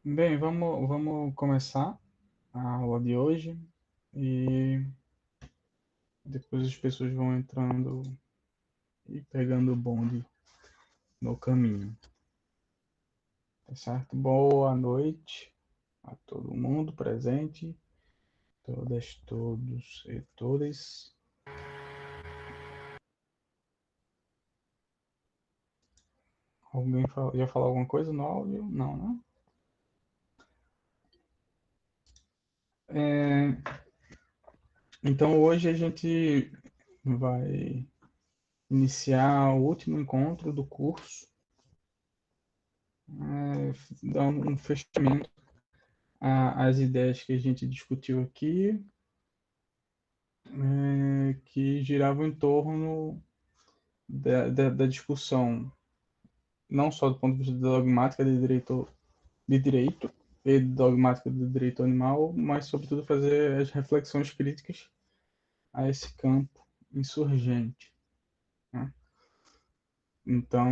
Bem, vamos começar a aula de hoje e depois as pessoas vão entrando e pegando o bonde no caminho, tá certo? Boa noite a todo mundo presente, todas, todos e todas. Alguém ia falar alguma coisa no áudio? Não, né? Então hoje a gente vai iniciar o último encontro do curso, dar um fechamento às ideias que a gente discutiu aqui, que giravam em torno da discussão, não só do ponto de vista da dogmática de direito e dogmática do direito animal, mas, sobretudo, fazer as reflexões críticas a esse campo insurgente, né? Então,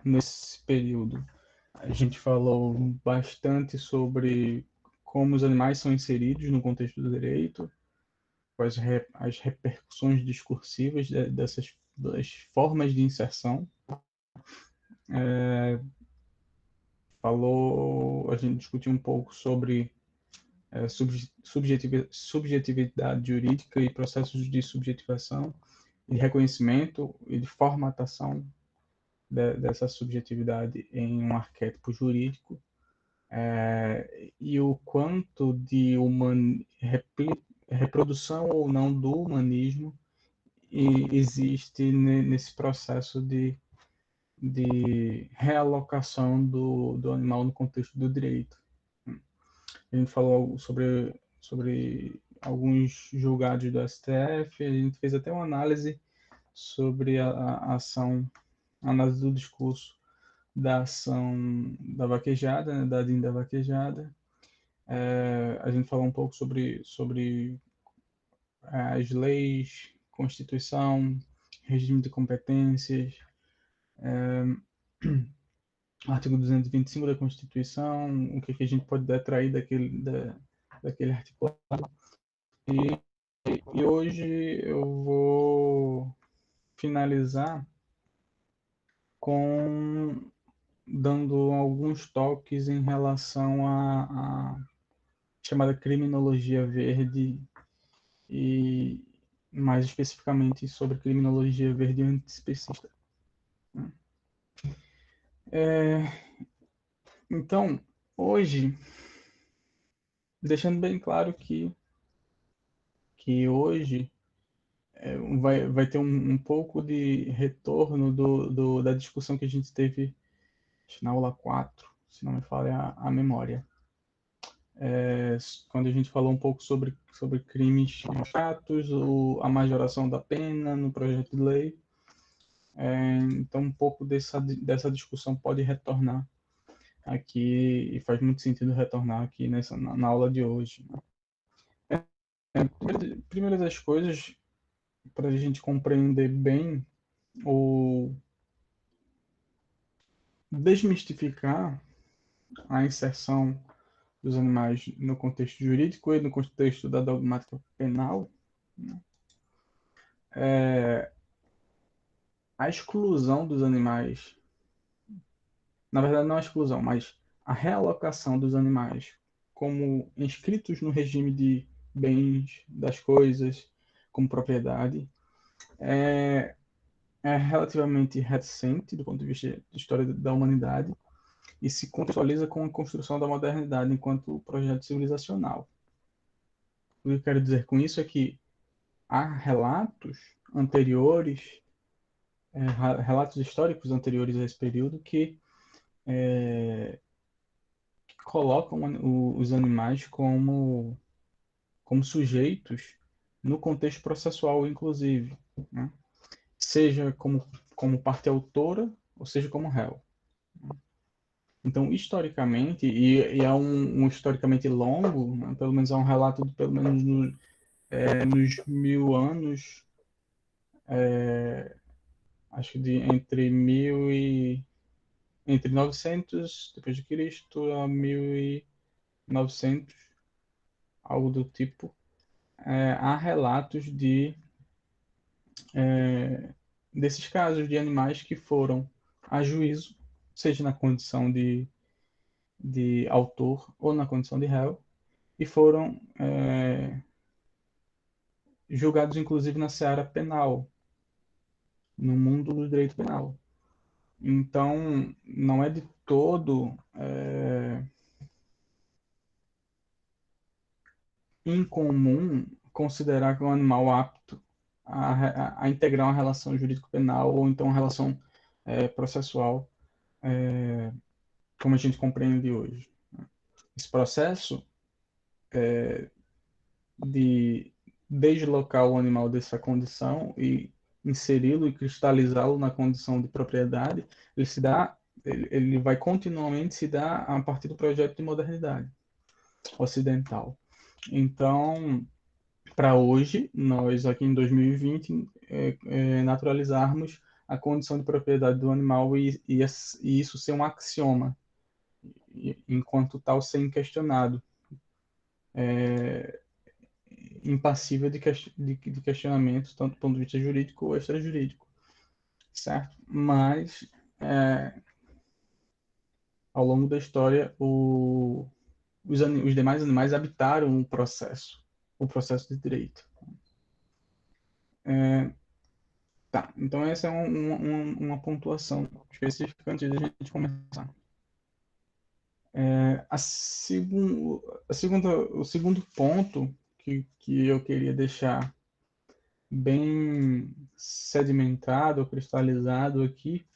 nesse período, a gente falou bastante sobre como os animais são inseridos no contexto do direito, as repercussões discursivas dessas das formas de inserção. A gente discutiu um pouco sobre subjetividade jurídica e processos de subjetivação, de reconhecimento e de formatação dessa subjetividade em um arquétipo jurídico, e o quanto de reprodução ou não do humanismo existe nesse processo de realocação do animal no contexto do direito. A gente falou sobre alguns julgados do STF, a gente fez até uma análise sobre a ação, a análise do discurso da ação da vaquejada, né, da Dinda Vaquejada. A gente falou um pouco sobre as leis, Constituição, regime de competências, artigo 225 da Constituição, o que a gente pode detrair daquele articulado. E hoje eu vou finalizar com dando alguns toques em relação à chamada criminologia verde e mais especificamente sobre criminologia verde antiespecista. Então, hoje, deixando bem claro que hoje vai ter um pouco de retorno da discussão que a gente teve na aula 4, se não me falha a memória. Quando a gente falou um pouco sobre crimes chatos, a majoração da pena no projeto de lei. Então, um pouco dessa discussão pode retornar aqui, e faz muito sentido retornar aqui na aula de hoje. Primeira das coisas, para a gente compreender bem ou desmistificar a inserção dos animais no contexto jurídico e no contexto da dogmática penal, né? A exclusão dos animais, na verdade não a exclusão, mas a realocação dos animais como inscritos no regime de bens, das coisas, como propriedade, é relativamente recente do ponto de vista da história da humanidade e se contextualiza com a construção da modernidade enquanto projeto civilizacional. O que eu quero dizer com isso é que há relatos anteriores, relatos históricos anteriores a esse período que colocam os animais como sujeitos no contexto processual, inclusive, né? Seja como parte autora, ou seja como réu. Então, historicamente, e é um historicamente longo, né? Pelo menos é um relato de pelo menos nos 1000 anos, acho que entre 1000 entre 900 depois de Cristo a 1900, algo do tipo, há relatos desses casos de animais que foram a juízo, seja na condição de autor ou na condição de réu, e foram julgados inclusive na seara penal, no mundo do direito penal. Então, não é de todo incomum considerar que um animal apto a integrar uma relação jurídico-penal ou então uma relação processual, como a gente compreende hoje. Esse processo de deslocar o animal dessa condição e inseri-lo e cristalizá-lo na condição de propriedade, ele vai continuamente se dar a partir do projeto de modernidade ocidental. Então, para hoje, nós aqui em 2020, naturalizarmos a condição de propriedade do animal e isso ser um axioma, enquanto tal ser inquestionado, impassível de questionamento, tanto do ponto de vista jurídico ou extrajurídico, certo? Mas, ao longo da história, os demais animais habitaram o processo de direito. Tá, então essa é uma pontuação específica antes da gente começar. O segundo ponto que eu queria deixar bem sedimentado, cristalizado aqui,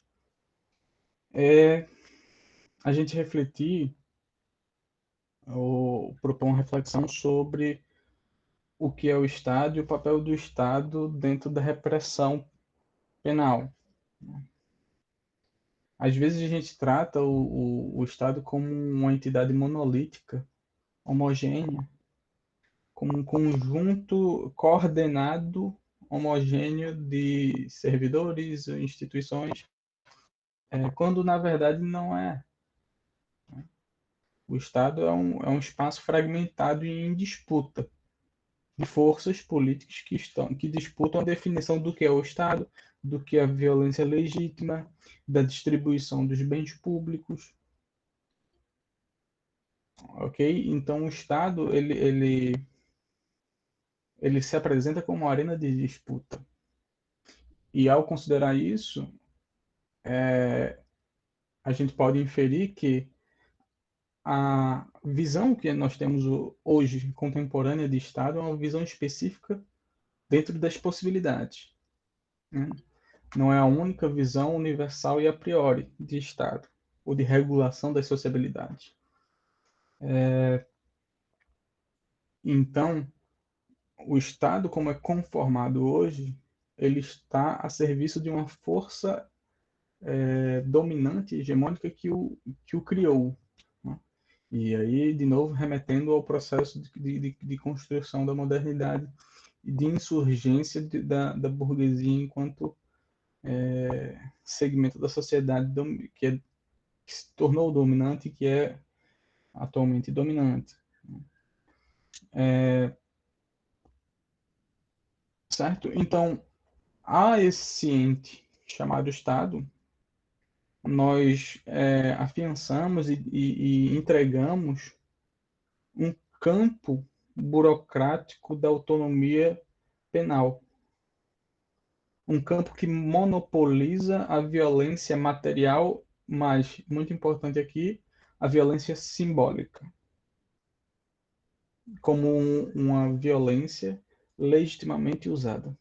é a gente refletir ou propor uma reflexão sobre o que é o Estado e o papel do Estado dentro da repressão penal. Às vezes a gente trata o Estado como uma entidade monolítica, homogênea, como um conjunto coordenado, homogêneo de servidores, instituições, quando na verdade não é. O Estado é um espaço fragmentado e em disputa de forças políticas que disputam a definição do que é o Estado, do que é a violência legítima, da distribuição dos bens públicos, ok? Então o Estado ele se apresenta como uma arena de disputa. E ao considerar isso, a gente pode inferir que a visão que nós temos hoje, contemporânea de Estado, é uma visão específica dentro das possibilidades. Né? Não é a única visão universal e a priori de Estado, ou de regulação das sociabilidades. Então, o Estado, como é conformado hoje, ele está a serviço de uma força dominante, hegemônica, que o criou. Né? E aí, de novo, remetendo ao processo de construção da modernidade e de insurgência da burguesia enquanto segmento da sociedade que se tornou dominante e que é atualmente dominante. Certo? Então, a esse ente chamado Estado, nós afiançamos e entregamos um campo burocrático da autonomia penal. Um campo que monopoliza a violência material, mas, muito importante aqui, a violência simbólica, como uma violência legitimamente usada.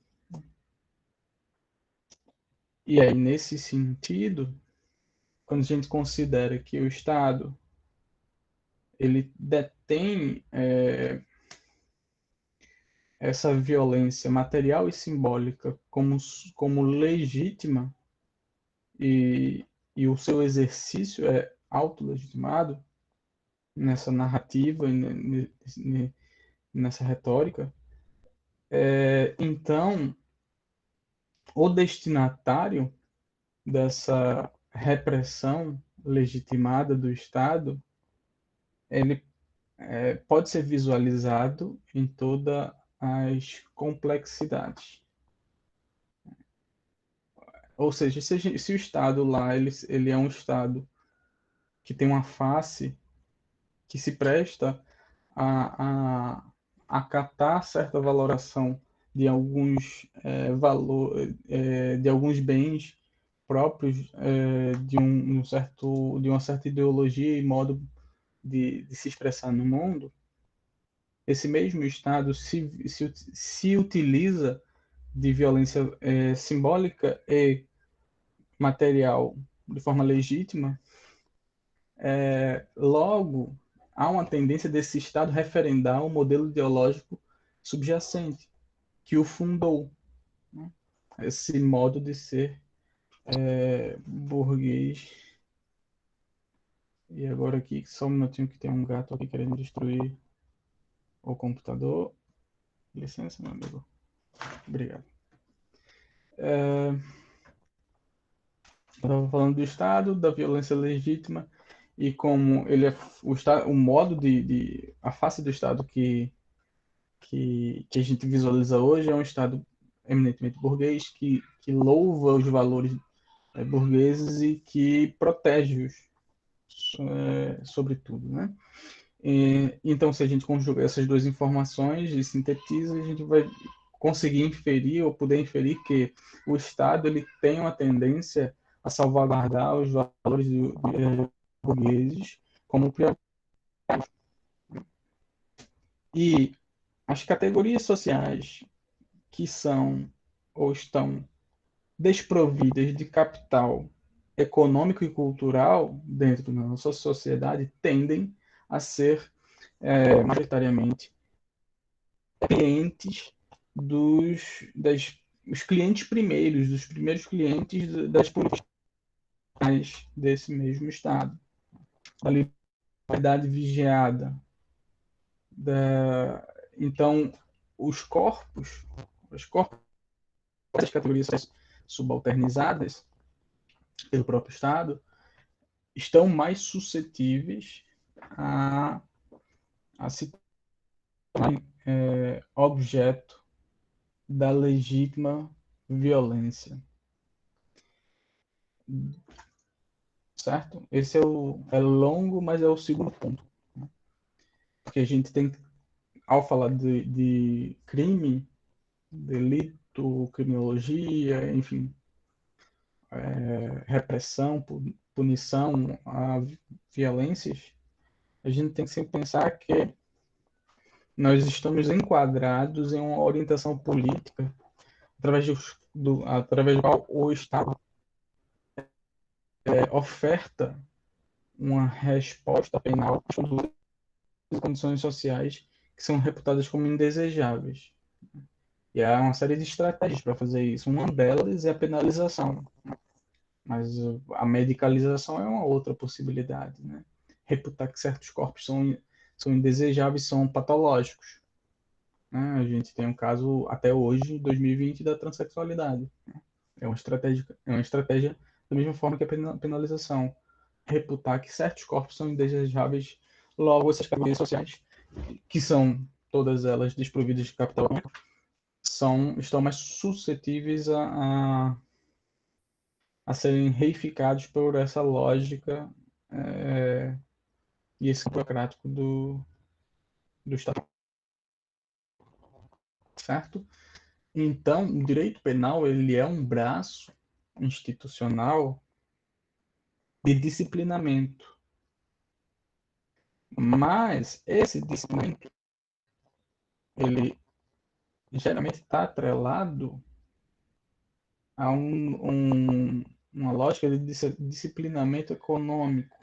E aí, nesse sentido, quando a gente considera que o Estado ele detém essa violência material e simbólica como legítima e, e o seu exercício é autolegitimado nessa narrativa e nessa retórica, então o destinatário dessa repressão legitimada do Estado, ele pode ser visualizado em todas as complexidades. Ou seja, se o Estado lá ele é um Estado que tem uma face que se presta a acatar certa valoração de alguns de alguns bens próprios de uma certa ideologia e modo de se expressar no mundo, esse mesmo Estado se utiliza de violência simbólica e material de forma legítima. Logo, há uma tendência desse Estado referendar o modelo ideológico subjacente que o fundou, né? Esse modo de ser burguês. E agora aqui, só um minutinho que tem um gato aqui querendo destruir o computador. Licença, meu amigo. Obrigado. Estava falando do Estado, da violência legítima e como ele é o modo a face do Estado que a gente visualiza hoje é um Estado eminentemente burguês que louva os valores burgueses e que protege-os, sobretudo, né? Então, se a gente conjuga essas duas informações e sintetiza, a gente vai conseguir inferir ou poder inferir que o Estado ele tem uma tendência a salvaguardar os valores burgueses como prioritários. E as categorias sociais que são ou estão desprovidas de capital econômico e cultural dentro da nossa sociedade tendem a ser majoritariamente clientes os clientes primeiros, dos primeiros clientes das políticas desse mesmo Estado. A liberdade vigiada. Então, os corpos das categorias subalternizadas pelo próprio Estado estão mais suscetíveis a se tornarem objeto da legítima violência. Certo? Esse é longo, mas é o segundo ponto. Porque a gente tem, ao falar de crime, delito, criminologia, enfim, repressão, punição a violências, a gente tem que sempre pensar que nós estamos enquadrados em uma orientação política através do qual o Estado oferta uma resposta penal às condições sociais que são reputadas como indesejáveis. E há uma série de estratégias para fazer isso. Uma delas é a penalização, mas a medicalização é uma outra possibilidade, né? Reputar que certos corpos são indesejáveis, são patológicos. Né? A gente tem um caso até hoje, 2020, da transexualidade. É uma estratégia da mesma forma que a penalização. Reputar que certos corpos são indesejáveis, logo essas categorias sociais, que são todas elas desprovidas de capital, estão mais suscetíveis a serem reificados por essa lógica e esse burocrático do Estado. Certo? Então, o direito penal ele é um braço institucional de disciplinamento. Mas esse disciplinamento ele geralmente está atrelado a uma lógica de disciplinamento econômico,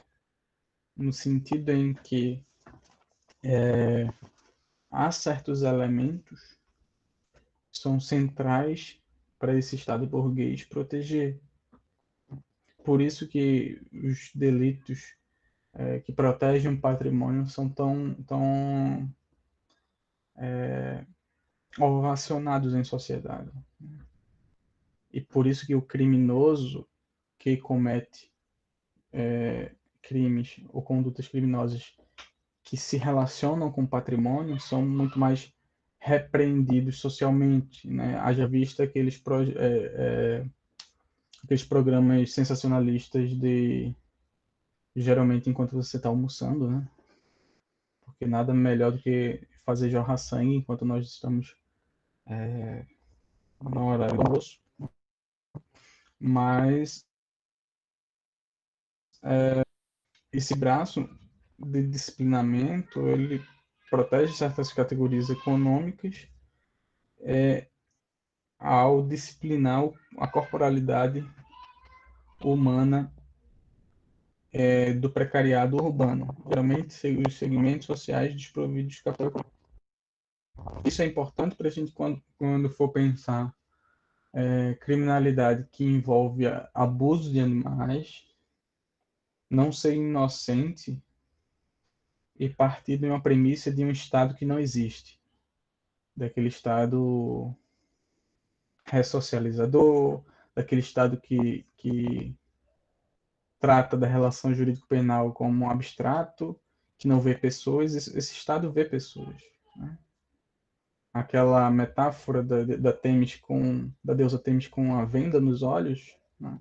no sentido em que há certos elementos que são centrais para esse Estado burguês proteger. Por isso que os delitos que protegem o patrimônio são tão ovacionados em sociedade. E por isso que o criminoso que comete crimes ou condutas criminosas que se relacionam com patrimônio são muito mais repreendidos socialmente, né? Haja vista aqueles programas sensacionalistas de geralmente enquanto você está almoçando, né? Porque nada melhor do que fazer jorrar sangue enquanto nós estamos na hora do almoço. Mas esse braço de disciplinamento, ele protege certas categorias econômicas ao disciplinar a corporalidade humana do precariado urbano, geralmente os segmentos sociais desprovidos de capital econômico. Isso é importante para a gente quando for pensar criminalidade que envolve abuso de animais, não ser inocente e partir de uma premissa de um Estado que não existe, daquele Estado ressocializador, daquele Estado que trata da relação jurídico-penal como um abstrato, que não vê pessoas, esse Estado vê pessoas. Né? Aquela metáfora da Temis da deusa Temis com a venda nos olhos, né?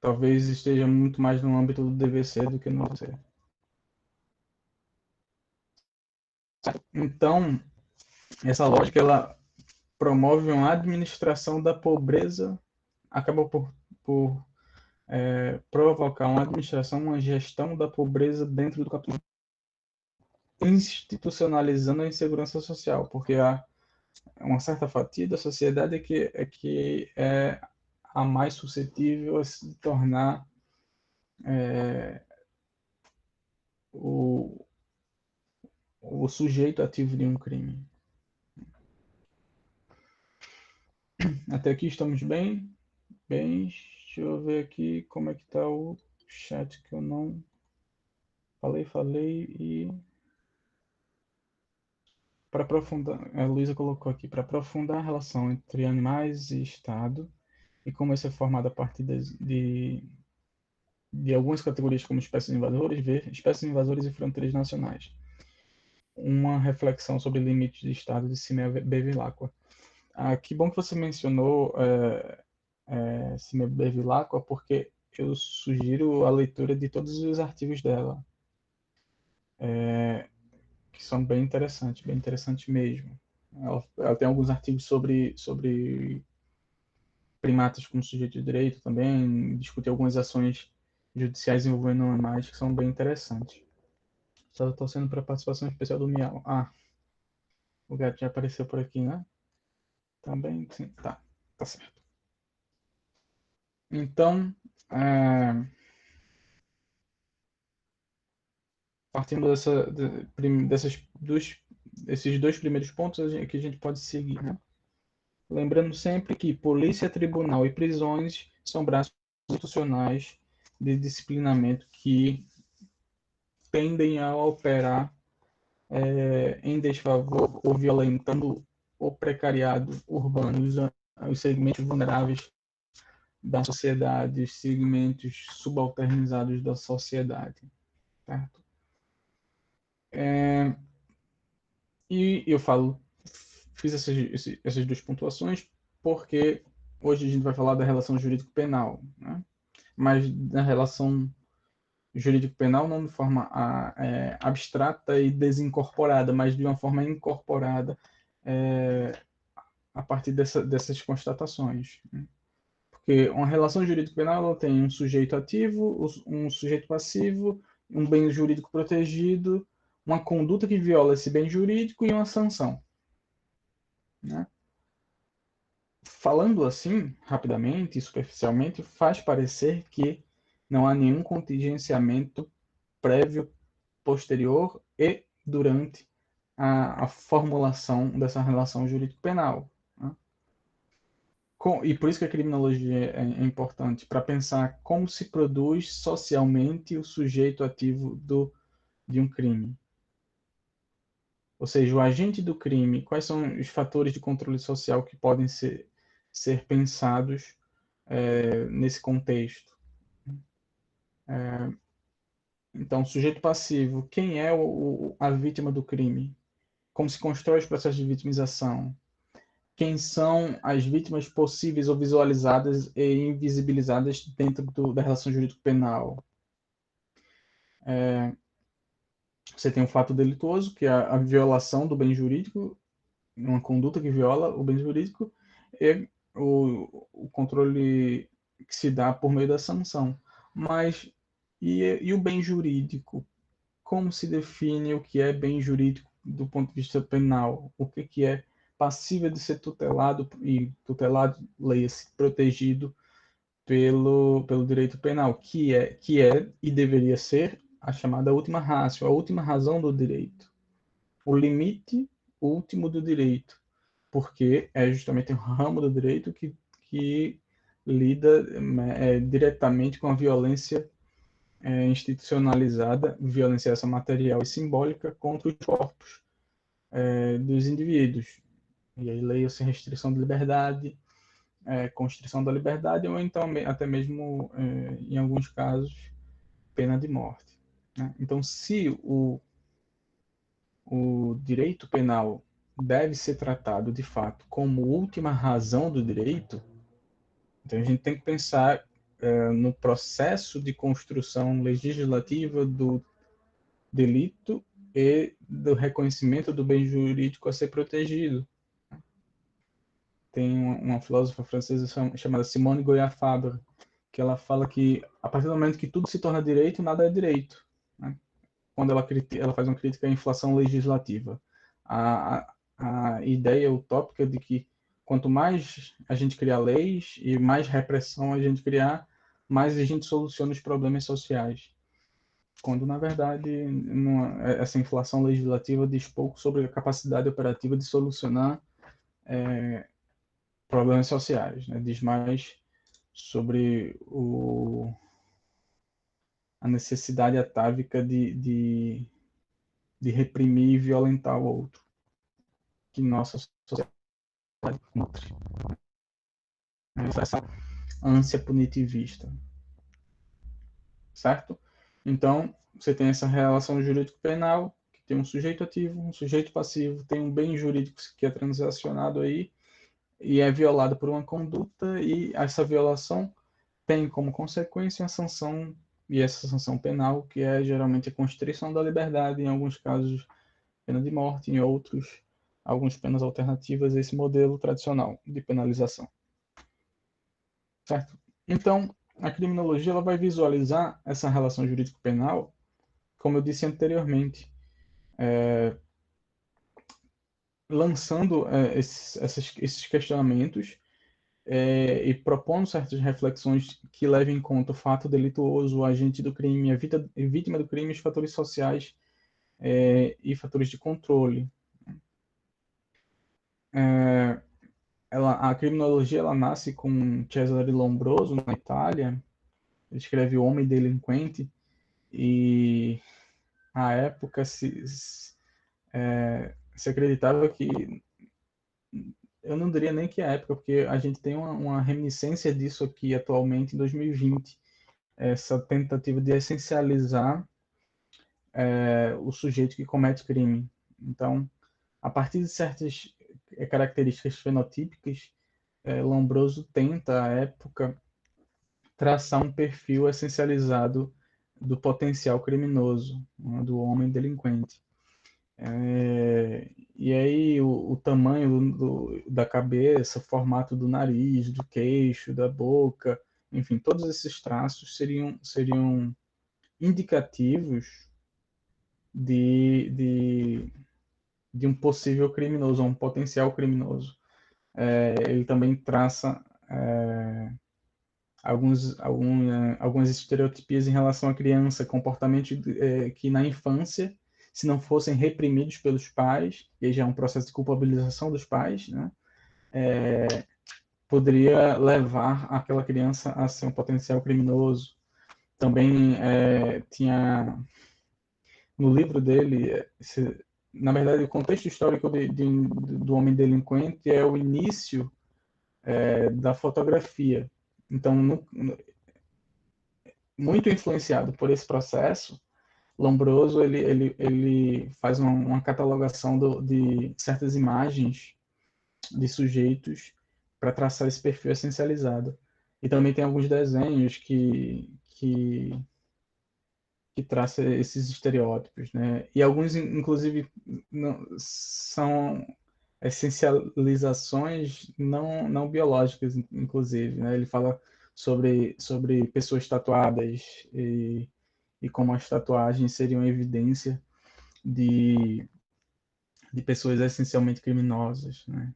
Talvez esteja muito mais no âmbito do DVC do que no VC. Então, essa lógica ela promove uma administração da pobreza, acaba por provocar uma administração, uma gestão da pobreza dentro do capitalismo, institucionalizando a insegurança social, porque há uma certa fatia da sociedade que é a mais suscetível a se tornar o, o sujeito ativo de um crime. Até aqui estamos bem? Bem, deixa eu ver aqui como é que está o chat que eu não falei e para aprofundar, a Luísa colocou aqui, para aprofundar a relação entre animais e Estado e como isso é formado a partir de algumas categorias como espécies invasoras, ver espécies invasoras e fronteiras nacionais. Uma reflexão sobre limites de Estado de Cimé Bevilacqua. Que bom que você mencionou Cimé Bevilacqua, porque eu sugiro a leitura de todos os artigos dela, que são bem interessantes mesmo. Ela tem alguns artigos sobre primatas como sujeito de direito também, discute algumas ações judiciais envolvendo animais que são bem interessantes. Só torcendo para a participação especial do Miau. O gato já apareceu por aqui, né? Também, sim, tá certo. Então, partindo desses dois primeiros pontos que a gente pode seguir, né? Lembrando sempre que polícia, tribunal e prisões são braços institucionais de disciplinamento que tendem a operar em desfavor ou violentando o precariado urbano, os segmentos vulneráveis da sociedade, os segmentos subalternizados da sociedade. Certo? E eu fiz essas duas pontuações porque hoje a gente vai falar da relação jurídico-penal, né? Mas da relação jurídico-penal não de forma abstrata e desincorporada, mas de uma forma incorporada a partir dessas constatações. Né? Porque uma relação jurídico-penal ela tem um sujeito ativo, um sujeito passivo, um bem jurídico protegido, uma conduta que viola esse bem jurídico e uma sanção. Né? Falando assim, rapidamente e superficialmente, faz parecer que não há nenhum contingenciamento prévio, posterior e durante a formulação dessa relação jurídico-penal. Né? E por isso que a criminologia é importante, para pensar como se produz socialmente o sujeito ativo de um crime. Ou seja, o agente do crime, quais são os fatores de controle social que podem ser pensados nesse contexto. Então, sujeito passivo, quem é a vítima do crime? Como se constrói os processos de vitimização? Quem são as vítimas possíveis ou visualizadas e invisibilizadas dentro da relação jurídico-penal? Você tem o fato delituoso, que é a violação do bem jurídico, uma conduta que viola o bem jurídico, e o controle que se dá por meio da sanção. Mas, e o bem jurídico? Como se define o que é bem jurídico do ponto de vista penal? O que é passível de ser tutelado, e tutelado, leia-se, protegido pelo direito penal, que é e deveria ser a chamada última ratio, a última razão do direito, o limite último do direito, porque é justamente o ramo do direito que lida diretamente com a violência institucionalizada, violência essa material e simbólica contra os corpos dos indivíduos. E aí leia-se restrição de liberdade, constrição da liberdade, ou então até mesmo, em alguns casos, pena de morte. Né? Então, se o direito penal deve ser tratado, de fato, como última razão do direito, então a gente tem que pensar no processo de construção legislativa do delito e do reconhecimento do bem jurídico a ser protegido. Tem uma filósofa francesa chamada Simone Goya Fabre, que ela fala que a partir do momento que tudo se torna direito, nada é direito. Né? Quando ela faz uma crítica à inflação legislativa. A ideia utópica de que quanto mais a gente criar leis e mais repressão a gente criar, mais a gente soluciona os problemas sociais. Quando, na verdade, essa inflação legislativa diz pouco sobre a capacidade operativa de solucionar problemas sociais. Né? Diz mais sobre a necessidade atávica de reprimir e violentar o outro, que nossa sociedade nutre. Essa ânsia punitivista. Certo? Então, você tem essa relação jurídico-penal, que tem um sujeito ativo, um sujeito passivo, tem um bem jurídico que é transacionado aí, e é violado por uma conduta, e essa violação tem como consequência a sanção, e essa sanção penal, que é geralmente a constrição da liberdade, em alguns casos pena de morte, em outros, algumas penas alternativas a esse modelo tradicional de penalização. Certo? Então, a criminologia ela vai visualizar essa relação jurídico-penal, como eu disse anteriormente, lançando esses questionamentos e propondo certas reflexões que levem em conta o fato delituoso, o agente do crime, a vítima do crime, os fatores sociais e fatores de controle. A criminologia ela nasce com Cesare Lombroso, na Itália. Ele escreve O Homem Delinquente, e à época se acreditava que, eu não diria nem que é a época, porque a gente tem uma reminiscência disso aqui atualmente em 2020, essa tentativa de essencializar o sujeito que comete crime. Então, a partir de certas características fenotípicas, Lombroso tenta, à época, traçar um perfil essencializado do potencial criminoso, né, do homem delinquente. E aí o tamanho da cabeça, o formato do nariz, do queixo, da boca, enfim, todos esses traços seriam indicativos de um possível criminoso, um potencial criminoso. Ele também traça algumas estereotipias em relação à criança, comportamentos que na infância, se não fossem reprimidos pelos pais, e já é um processo de culpabilização dos pais, né, poderia levar aquela criança a ser um potencial criminoso. Também tinha no livro dele, na verdade, o contexto histórico do homem delinquente é o início da fotografia. Então, muito influenciado por esse processo, Lombroso ele faz uma catalogação de certas imagens de sujeitos para traçar esse perfil essencializado. E também tem alguns desenhos que traça esses estereótipos, né? E alguns, inclusive, não, são essencializações não biológicas, inclusive, né? Ele fala sobre pessoas tatuadas e como as tatuagens seriam evidência de, de pessoas essencialmente criminosas, né?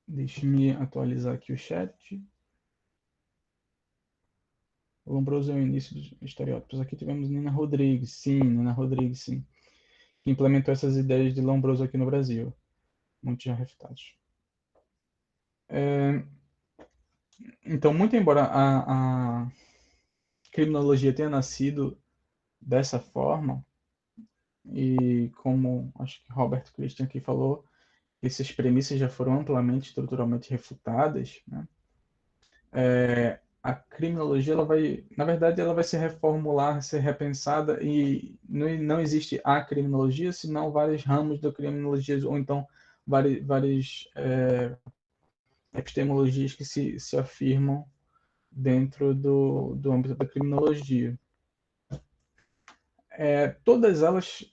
Deixe-me atualizar aqui o chat. O Lombroso é o início dos estereótipos. Aqui tivemos Nina Rodrigues, sim, que implementou essas ideias de Lombroso aqui no Brasil. Muitos já refutados. Então, muito embora a criminologia tenha nascido dessa forma, e como acho que Robert Christian aqui falou, essas premissas já foram amplamente, estruturalmente refutadas, né? A criminologia, na verdade, ela vai se reformular, ser repensada, e não existe a criminologia, senão vários ramos da criminologia, ou então várias epistemologias que se afirmam dentro do âmbito da criminologia. Todas elas,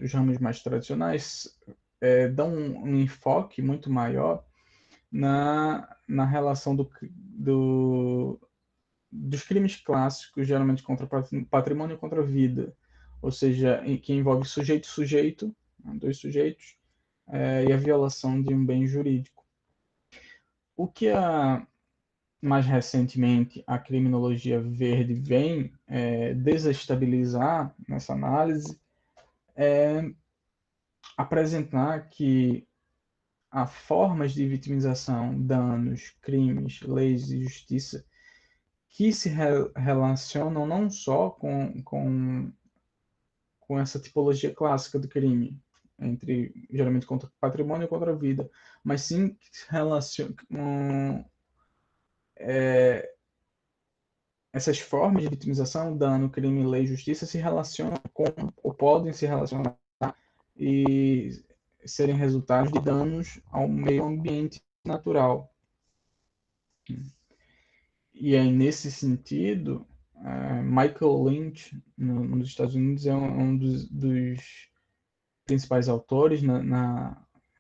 os ramos mais tradicionais, dão um enfoque muito maior na relação dos crimes clássicos, geralmente contra patrimônio e contra a vida, ou seja, que envolve sujeito-sujeito, né, dois sujeitos, e a violação de um bem jurídico. O que mais recentemente a criminologia verde vem desestabilizar nessa análise é apresentar que há formas de vitimização, danos, crimes, leis e justiça que se relacionam não só com essa tipologia clássica do crime, geralmente contra o patrimônio e contra a vida, mas sim que se relacionam essas formas de vitimização, dano, crime, lei e justiça se relacionam com, ou podem se relacionar e serem resultados de danos ao meio ambiente natural. E aí, nesse sentido, Michael Lynch, nos Estados Unidos, é um dos principais autores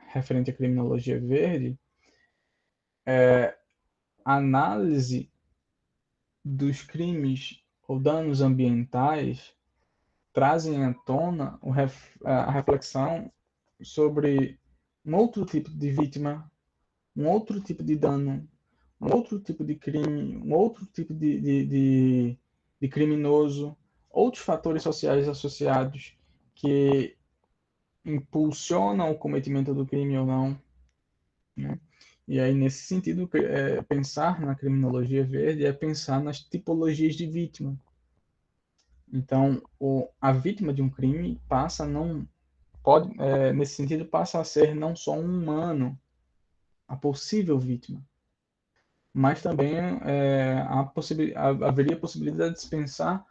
referente à criminologia verde. A análise dos crimes ou danos ambientais trazem à tona a reflexão sobre um outro tipo de vítima, um outro tipo de dano, um outro tipo de crime, um outro tipo de criminoso, outros fatores sociais associados que impulsionam o cometimento do crime ou não, né? E aí, nesse sentido, pensar na criminologia verde é pensar nas tipologias de vítima. Então, a vítima de um crime passa não pode, nesse sentido, passa a ser não só um humano, a possível vítima, mas também haveria a possibilidade de se pensar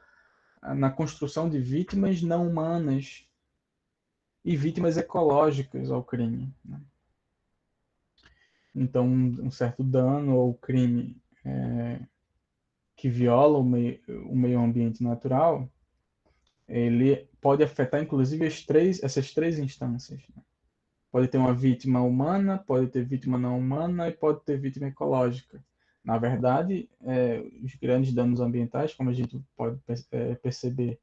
na construção de vítimas não humanas e vítimas ecológicas ao crime, né? Então, um certo dano ou crime que viola o meio ambiente natural, ele pode afetar, inclusive, essas três instâncias, né? Pode ter uma vítima humana, pode ter vítima não humana e pode ter vítima ecológica. Na verdade, os grandes danos ambientais, como a gente pode perceber,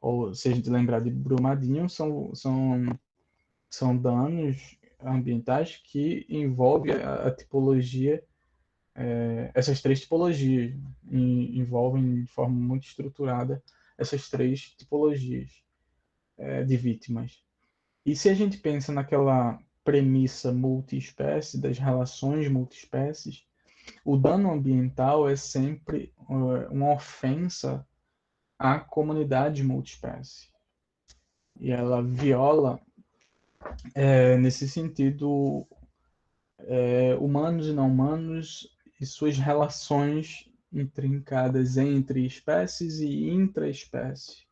ou se a gente lembrar de Brumadinho, são danos ambientais que envolvem a tipologia, essas três tipologias, envolvem de forma muito estruturada essas três tipologias de vítimas. E se a gente pensa naquela premissa multiespécie, das relações multiespécies, o dano ambiental é sempre uma ofensa à comunidade multiespécie. E ela viola, nesse sentido, humanos e não humanos e suas relações intrincadas entre espécies e intraespécies,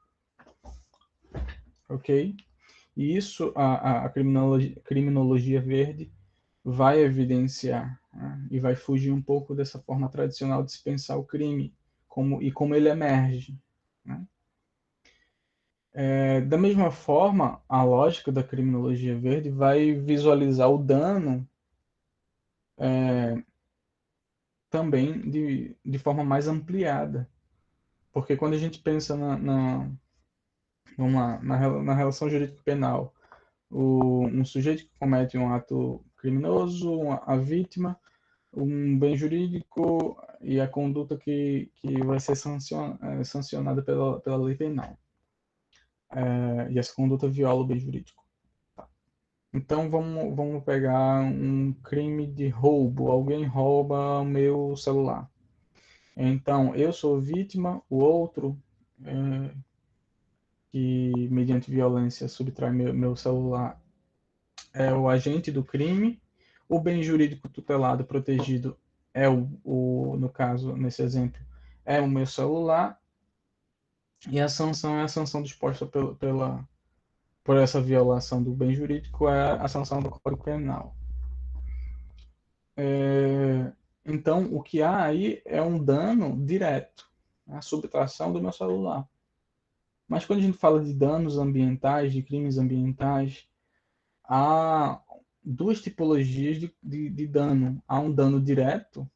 ok? E isso a criminologia verde vai evidenciar, né? E vai fugir um pouco dessa forma tradicional de se pensar o crime como ele emerge, né? Da mesma forma, a lógica da criminologia verde vai visualizar o dano também de forma mais ampliada. Porque quando a gente pensa na relação jurídico penal, um sujeito que comete um ato criminoso, a vítima, um bem jurídico e a conduta que vai ser sancionada pela lei penal. E essa conduta viola o bem jurídico. Então vamos pegar um crime de roubo. Alguém rouba o meu celular. Então eu sou vítima, o outro que mediante violência subtrai meu celular é o agente do crime. O bem jurídico tutelado protegido é no caso, nesse exemplo, é o meu celular. E a sanção é a sanção disposta por essa violação do bem jurídico, é a sanção do Código Penal. Então, o que há aí é um dano direto, a subtração do meu celular. Mas quando a gente fala de danos ambientais, de crimes ambientais, há duas tipologias de dano. Há um dano direto,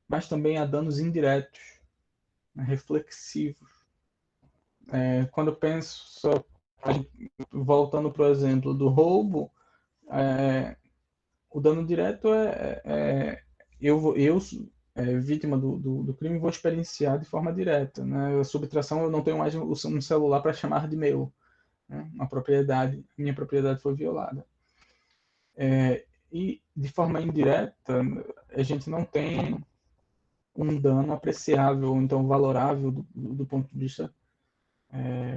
mas também há danos indiretos, né, reflexivos. Quando eu penso, voltando para o exemplo do roubo, o dano direto eu vítima do crime, vou experienciar de forma direta. Né? A subtração, eu não tenho mais um celular para chamar de meu. Né? Uma propriedade, minha propriedade foi violada. E de forma indireta, a gente não tem um dano apreciável, então valorável do ponto de vista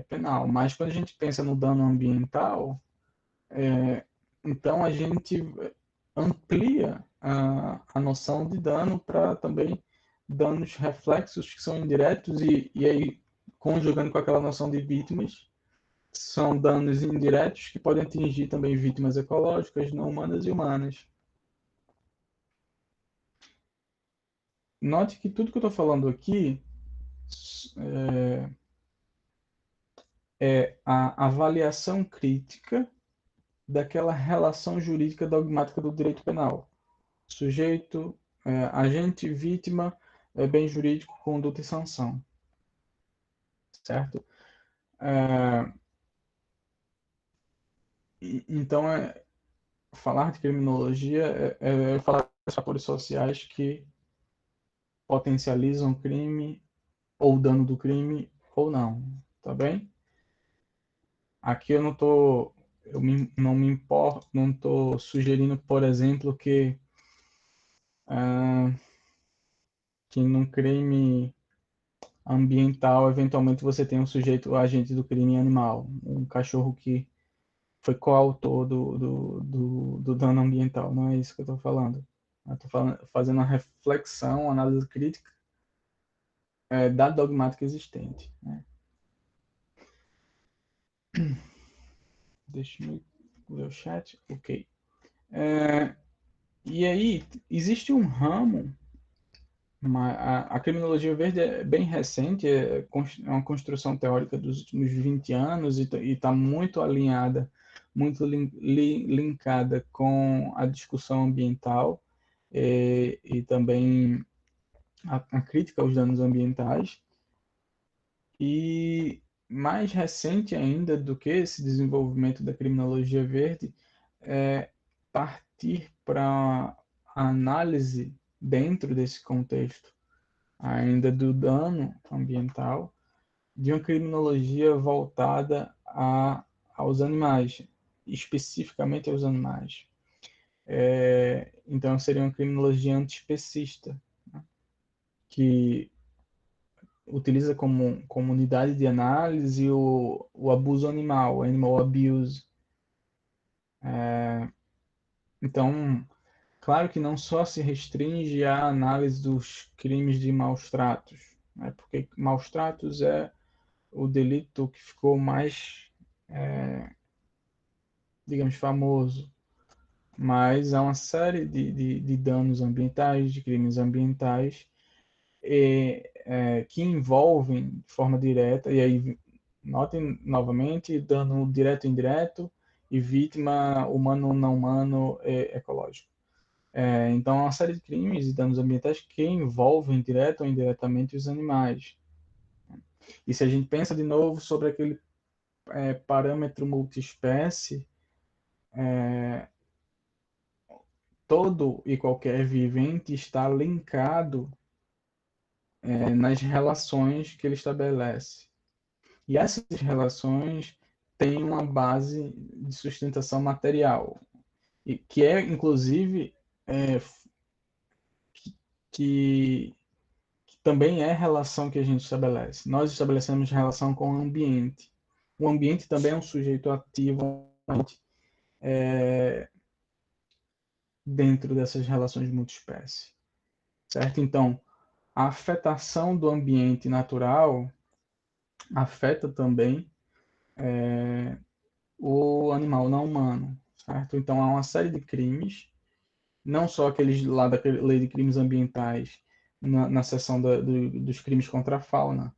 penal. Mas quando a gente pensa no dano ambiental, então a gente amplia a noção de dano para também danos reflexos que são indiretos e aí conjugando com aquela noção de vítimas, são danos indiretos que podem atingir também vítimas ecológicas, não humanas e humanas. Note que tudo que eu estou falando aqui é a avaliação crítica daquela relação jurídica dogmática do direito penal. Sujeito, agente, vítima, bem jurídico, conduta e sanção. Certo? Então, falar de criminologia é falar de fatores sociais que potencializam o crime ou dano do crime ou não, tá bem? Aqui eu não me importo, não estou sugerindo, por exemplo, que num crime ambiental, eventualmente você tem um sujeito, o agente do crime animal, um cachorro que foi coautor do dano ambiental. Não é isso que eu estou falando. Eu estou fazendo uma reflexão, análise crítica da dogmática existente. Né? Deixa eu ver o chat. Ok. E aí, existe um ramo, a criminologia verde é bem recente, é uma construção teórica dos últimos 20 anos e está muito alinhada, muito linkada com a discussão ambiental e também a crítica aos danos ambientais. E mais recente ainda do que esse desenvolvimento da criminologia verde é partir para a análise dentro desse contexto ainda do dano ambiental de uma criminologia voltada aos animais, especificamente aos animais. Então seria uma criminologia antiespecista, né, que utiliza como unidade de análise o abuso animal, animal abuse. Então, claro que não só se restringe à análise dos crimes de maus tratos, né? Porque maus tratos é o delito que ficou mais, digamos, famoso, mas há uma série de danos ambientais, de crimes ambientais, que envolvem de forma direta, e aí notem novamente, dano direto e indireto, e vítima humano, não humano, ecológico. Então, há uma série de crimes e danos ambientais que envolvem direto ou indiretamente os animais. E se a gente pensa de novo sobre aquele parâmetro multiespécie, todo e qualquer vivente está linkado nas relações que ele estabelece. E essas relações têm uma base de sustentação material, e que é, inclusive, é, que, que também é relação que a gente estabelece. Nós estabelecemos relação com o ambiente. O ambiente também é um sujeito ativo dentro dessas relações multiespécie, certo? Então, a afetação do ambiente natural afeta também o animal não humano, certo? Então, há uma série de crimes, não só aqueles lá da lei de crimes ambientais, na seção dos crimes contra a fauna,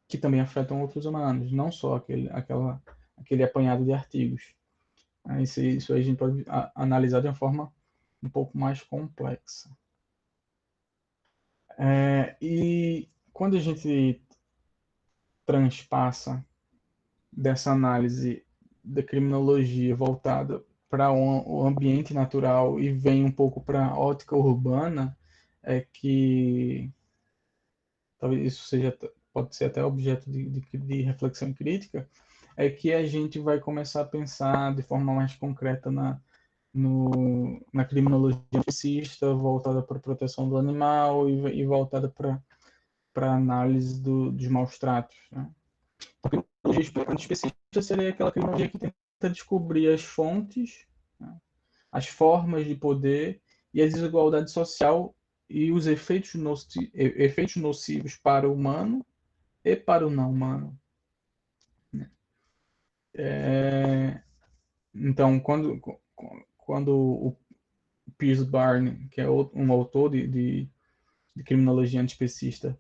que também afetam outros humanos, não só aquele apanhado de artigos. Isso aí a gente pode analisar de uma forma um pouco mais complexa. E quando a gente transpassa dessa análise da criminologia voltada para o ambiente natural e vem um pouco para a ótica urbana, é que talvez isso seja, pode ser até objeto de reflexão crítica, é que a gente vai começar a pensar de forma mais concreta na criminologia especista, voltada para a proteção do animal e voltada para a análise dos maus tratos, né? A criminologia especista seria aquela criminologia que tenta descobrir as fontes, né, as formas de poder e a desigualdade social e os efeitos nocivos para o humano e para o não humano. Então, quando o Pierce Barney, que é um autor de criminologia antiespecista,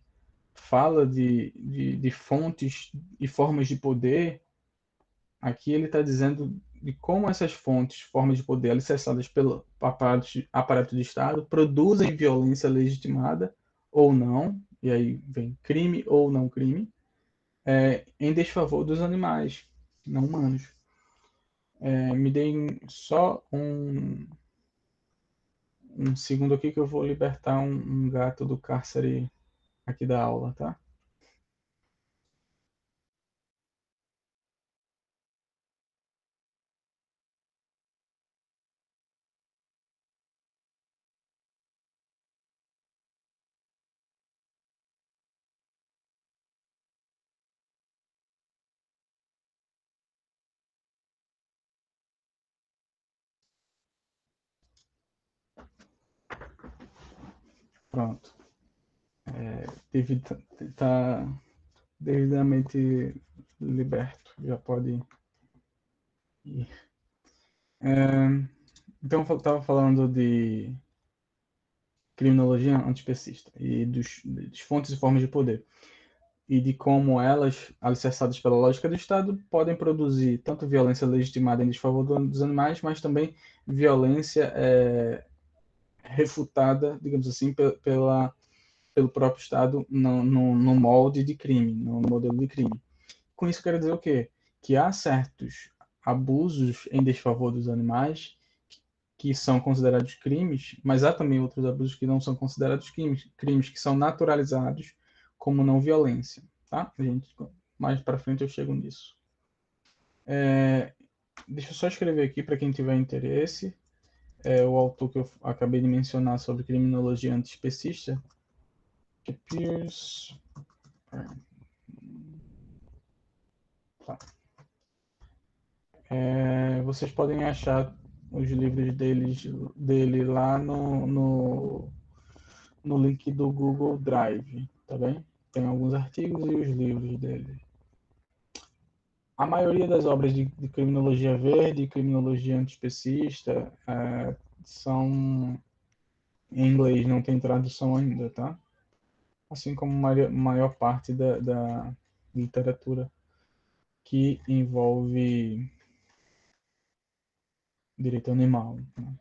fala de fontes e formas de poder, aqui ele está dizendo de como essas fontes, formas de poder alicerçadas pelo aparato de Estado produzem violência legitimada ou não, e aí vem crime ou não crime, em desfavor dos animais não humanos. Me deem só um segundo aqui que eu vou libertar um gato do cárcere aqui da aula, tá? Pronto. David tá devidamente liberto, já pode ir. Então, eu estava falando de criminologia antiespecista e das fontes e formas de poder, e de como elas, alicerçadas pela lógica do Estado, podem produzir tanto violência legitimada em desfavor dos animais, mas também violência refutada, digamos assim, pelo próprio Estado no molde de crime, no modelo de crime. Com isso, eu quero dizer o quê? Que há certos abusos em desfavor dos animais que são considerados crimes, mas há também outros abusos que não são considerados crimes que são naturalizados como não violência, tá? A gente, mais para frente eu chego nisso. Deixa eu só escrever aqui para quem tiver interesse. O autor que eu acabei de mencionar sobre criminologia antiespecista, que é Pierce. Tá. Vocês podem achar os livros dele lá no link do Google Drive, tá bem? Tem alguns artigos e os livros dele. A maioria das obras de criminologia verde e criminologia antiespecista são em inglês, não tem tradução ainda, tá? Assim como a maior parte da literatura que envolve direito animal, né?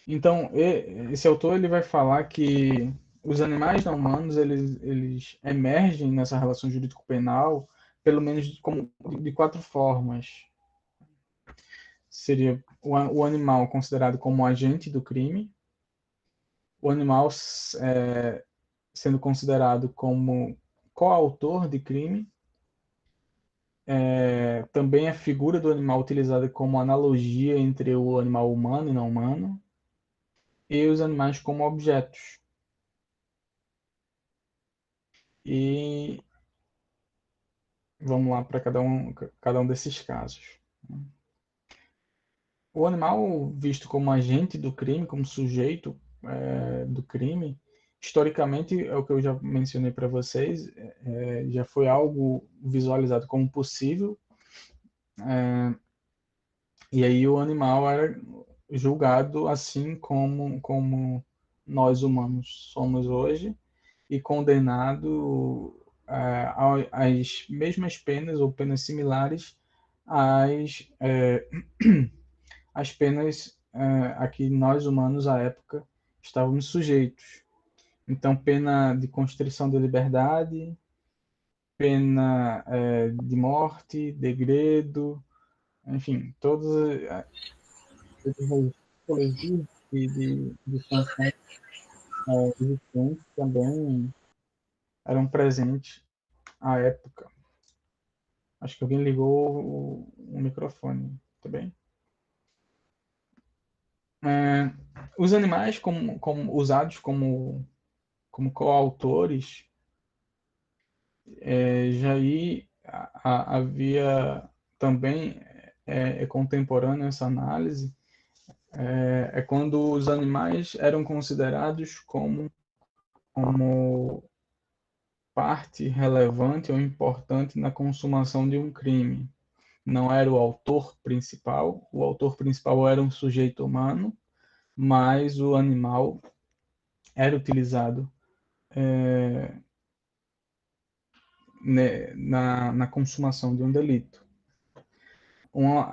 Então, esse autor ele vai falar que os animais não humanos eles emergem nessa relação jurídico-penal pelo menos de quatro formas. Seria o animal considerado como agente do crime, o animal sendo considerado como coautor de crime, também a figura do animal utilizada como analogia entre o animal humano e não humano, e os animais como objetos. E vamos lá para cada um desses casos. O animal visto como agente do crime, como sujeito do crime, historicamente, é o que eu já mencionei para vocês, já foi algo visualizado como possível, e aí o animal era julgado assim como nós humanos somos hoje, e condenado às mesmas penas ou penas similares às, às penas a que nós humanos à época estávamos sujeitos. Então, pena de constrição de liberdade, pena de morte, degredo, enfim, todas as tipologias de sanções existentes também eram presentes à época. Acho que alguém ligou o microfone, tá bem? Os animais usados como coautores, já aí havia também, contemporâneo essa análise, quando os animais eram considerados como parte relevante ou importante na consumação de um crime. Não era o autor principal era um sujeito humano, mas o animal era utilizado na consumação de um delito.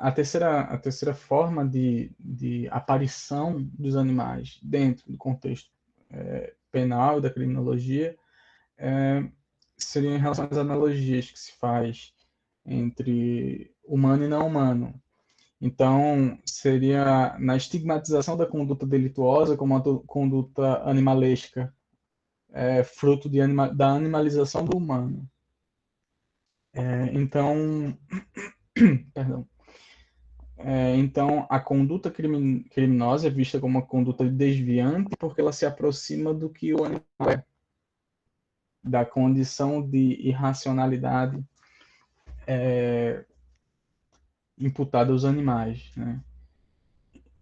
A terceira forma de aparição dos animais dentro do contexto penal e da criminologia seria em relação às analogias que se faz entre humano e não humano. Então, seria na estigmatização da conduta delituosa como a conduta animalesca, fruto da animalização do humano. Então, perdão. Então, a conduta criminosa é vista como uma conduta desviante porque ela se aproxima do que o animal é, da condição de irracionalidade imputada aos animais, né?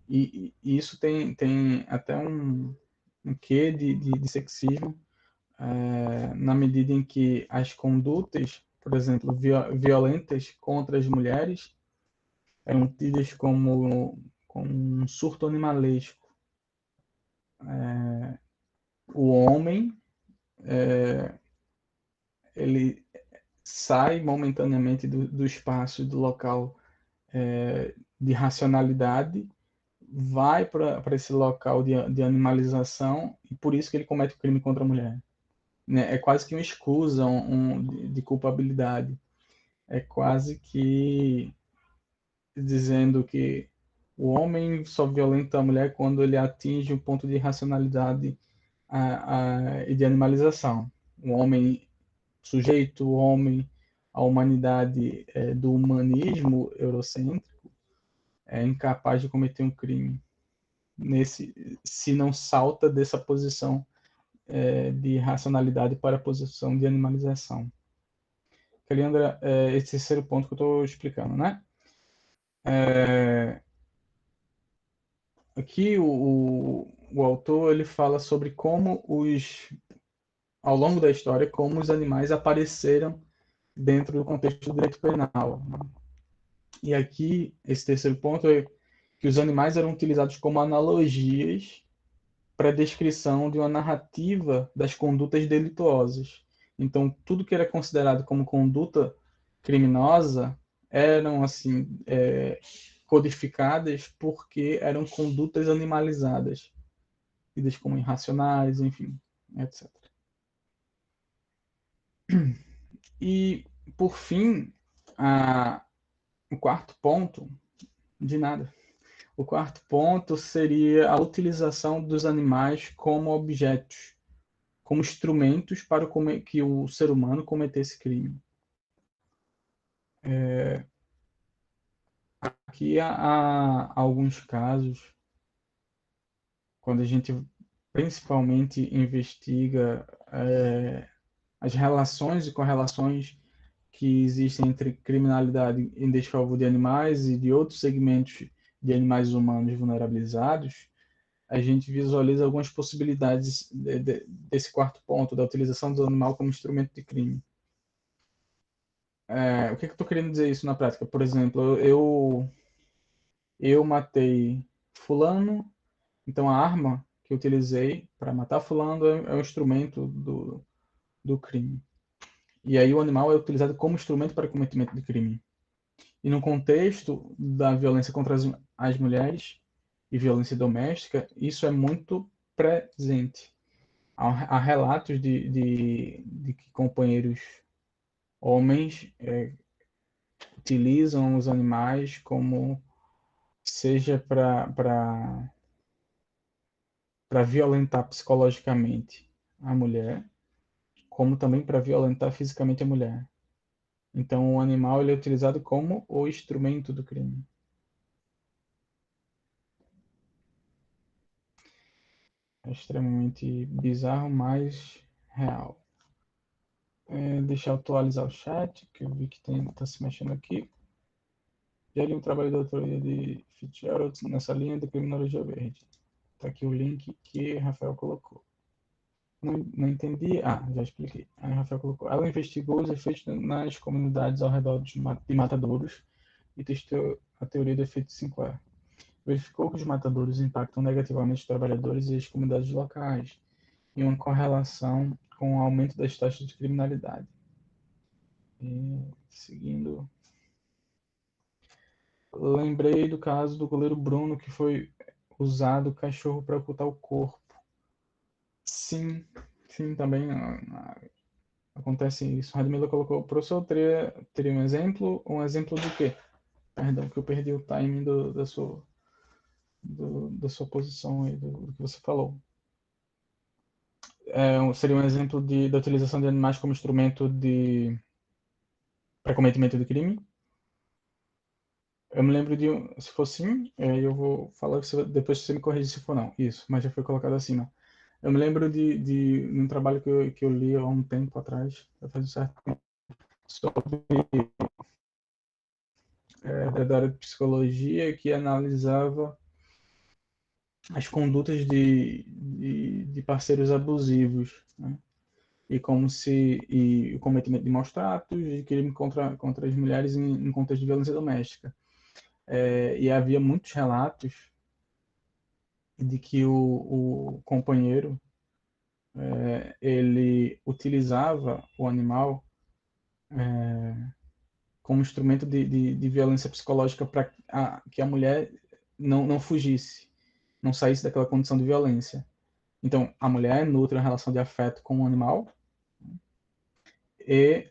E isso tem até um quê de sexismo, na medida em que as condutas, por exemplo, violentas contra as mulheres, eram tidas como um surto animalesco. O homem, ele sai momentaneamente do espaço, do local de racionalidade, vai para esse local de animalização, e por isso que ele comete o crime contra a mulher. Né? É quase que uma escusa de culpabilidade. É quase que dizendo que o homem só violenta a mulher quando ele atinge um ponto de racionalidade e de animalização. O homem sujeito, o homem, a humanidade do humanismo eurocêntrico é incapaz de cometer um crime se não salta dessa posição de racionalidade para a posição de animalização. Leandra, esse terceiro ponto que eu estou explicando, né? aqui o autor ele fala sobre como ao longo da história, como os animais apareceram dentro do contexto do direito penal. E aqui, esse terceiro ponto é que os animais eram utilizados como analogias para a descrição de uma narrativa das condutas delituosas. Então, tudo que era considerado como conduta criminosa eram assim codificadas porque eram condutas animalizadas, tidas como irracionais, enfim, etc. E, por fim, o quarto ponto, de nada. O quarto ponto seria a utilização dos animais como objetos, como instrumentos para que o ser humano cometesse crime. Aqui há alguns casos, quando a gente principalmente investiga as relações e correlações que existem entre criminalidade em desfavor de animais e de outros segmentos de animais humanos vulnerabilizados, a gente visualiza algumas possibilidades desse quarto ponto, da utilização do animal como instrumento de crime. O que eu estou querendo dizer isso na prática? Por exemplo, eu matei fulano, então a arma que eu utilizei para matar fulano é um instrumento do crime. E aí o animal é utilizado como instrumento para cometimento de crime. E no contexto da violência contra as mulheres e violência doméstica, isso é muito presente. Há relatos de que companheiros homens utilizam os animais como seja para violentar psicologicamente a mulher, como também para violentar fisicamente a mulher. Então, o animal ele é utilizado como o instrumento do crime. É extremamente bizarro, mas real. Deixa eu atualizar o chat, que eu vi que está se mexendo aqui. Já li um trabalho de autoria de Fitzgerald nessa linha de criminologia verde. Está aqui o link que Rafael colocou. Não entendi. Já expliquei. Aí Rafael colocou. Ela investigou os efeitos nas comunidades ao redor de matadouros e testou a teoria do efeito Sinclair. Verificou que os matadouros impactam negativamente os trabalhadores e as comunidades locais, em uma correlação com o aumento das taxas de criminalidade. E, seguindo, lembrei do caso do goleiro Bruno, que foi usado o cachorro para ocultar o corpo. Sim, sim, também acontece isso. Radmila colocou, o professor teria um exemplo? Um exemplo do quê? Perdão, que eu perdi o timing da sua posição aí, do que você falou. Seria um exemplo da utilização de animais como instrumento para cometimento de crime? Eu me lembro de, se for sim, eu vou falar depois você me corrige se for não. Isso, mas já foi colocado acima. Eu me lembro de um trabalho que eu li há um tempo atrás, faz um certo tempo, sobre da área de psicologia que analisava as condutas de parceiros abusivos, né? E como se o cometimento de maus tratos e crime contra as mulheres em contexto de violência doméstica. E havia muitos relatos de que o companheiro ele utilizava o animal como instrumento de violência psicológica para que a mulher não fugisse, não saísse daquela condição de violência. Então, a mulher nutre uma relação de afeto com o animal e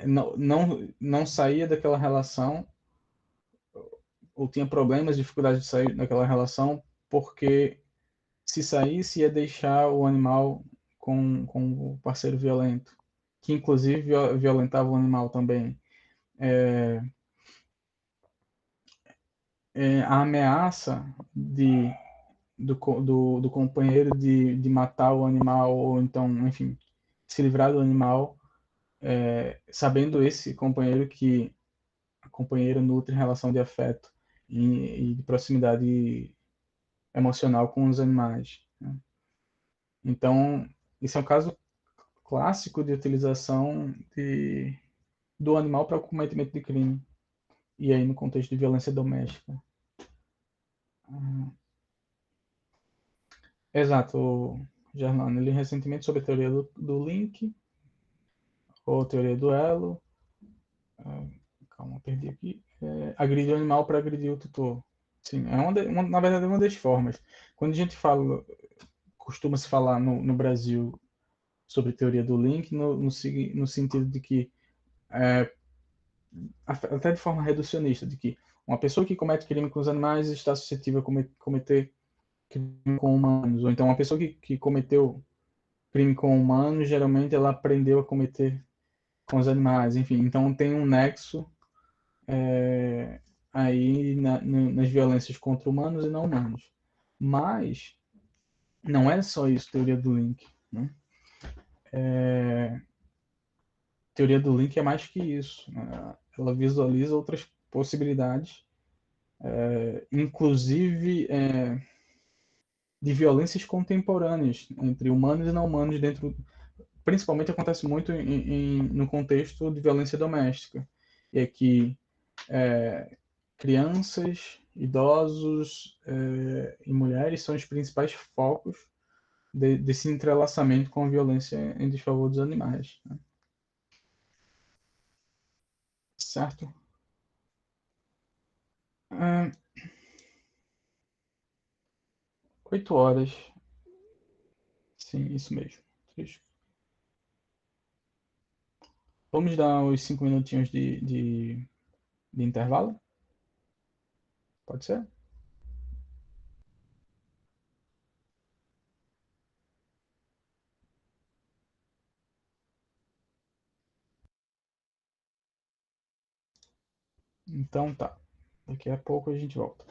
não saía daquela relação ou tinha problemas, dificuldade de sair daquela relação porque se saísse ia deixar o animal com o parceiro violento, que inclusive violentava o animal também. A ameaça do companheiro de matar o animal, ou então, enfim, se livrar do animal, sabendo esse companheiro que a companheira nutre relação de afeto e de proximidade emocional com os animais, né? Então, isso é um caso clássico de utilização do animal para o cometimento de crime, e aí no contexto de violência doméstica. Exato, Gerlano. Ele recentemente sobre a teoria do link, ou teoria do elo. Calma, perdi aqui. Agredir o animal para agredir o tutor. Sim, na verdade é uma das formas. Quando a gente fala, costuma se falar no Brasil sobre teoria do link, no sentido de que, é, até de forma reducionista, de que uma pessoa que comete crime com os animais está suscetível a cometer crime com humanos, ou então uma pessoa que cometeu crime com humanos, geralmente ela aprendeu a cometer com os animais, enfim, então tem um nexo, aí nas violências contra humanos e não humanos. Mas não é só isso, teoria do link, né? Teoria do link é mais que isso, né? Ela visualiza outras possibilidades, inclusive de violências contemporâneas entre humanos e não humanos dentro, principalmente acontece muito no contexto de violência doméstica, e é que crianças, idosos e mulheres são os principais focos desse entrelaçamento com a violência em desfavor dos animais, né? Certo? Ah, 8 horas, sim, isso mesmo. Vamos dar os 5 minutinhos de intervalo? Pode ser? Então tá. Daqui a pouco a gente volta.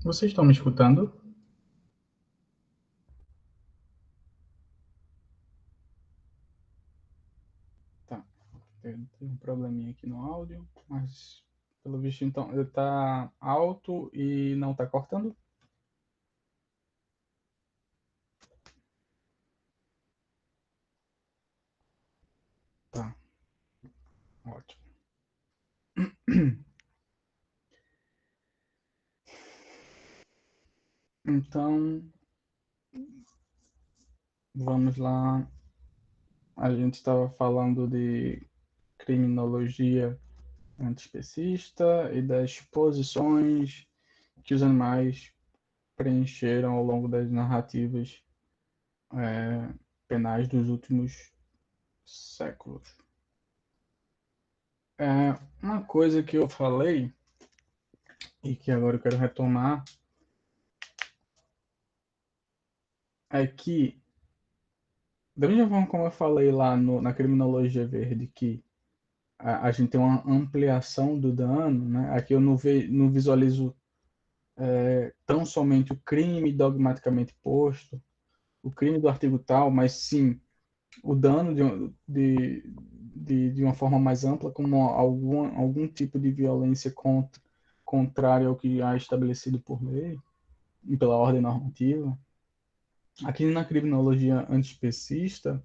Vocês estão me escutando? Tá. Tem um probleminha aqui no áudio, mas pelo visto então ele tá alto e não tá cortando? Tá, ótimo. Então, vamos lá. A gente estava falando de criminologia antiespecista e das posições que os animais preencheram ao longo das narrativas penais dos últimos séculos. Uma coisa que eu falei e que agora eu quero retomar é que, da mesma forma como eu falei lá na criminologia verde, que a gente tem uma ampliação do dano, né? Aqui eu não visualizo tão somente o crime dogmaticamente posto, o crime do artigo tal, mas sim o dano de uma forma mais ampla, como algum tipo de violência contrária ao que há estabelecido por lei e pela ordem normativa. Aqui na criminologia antiespecista,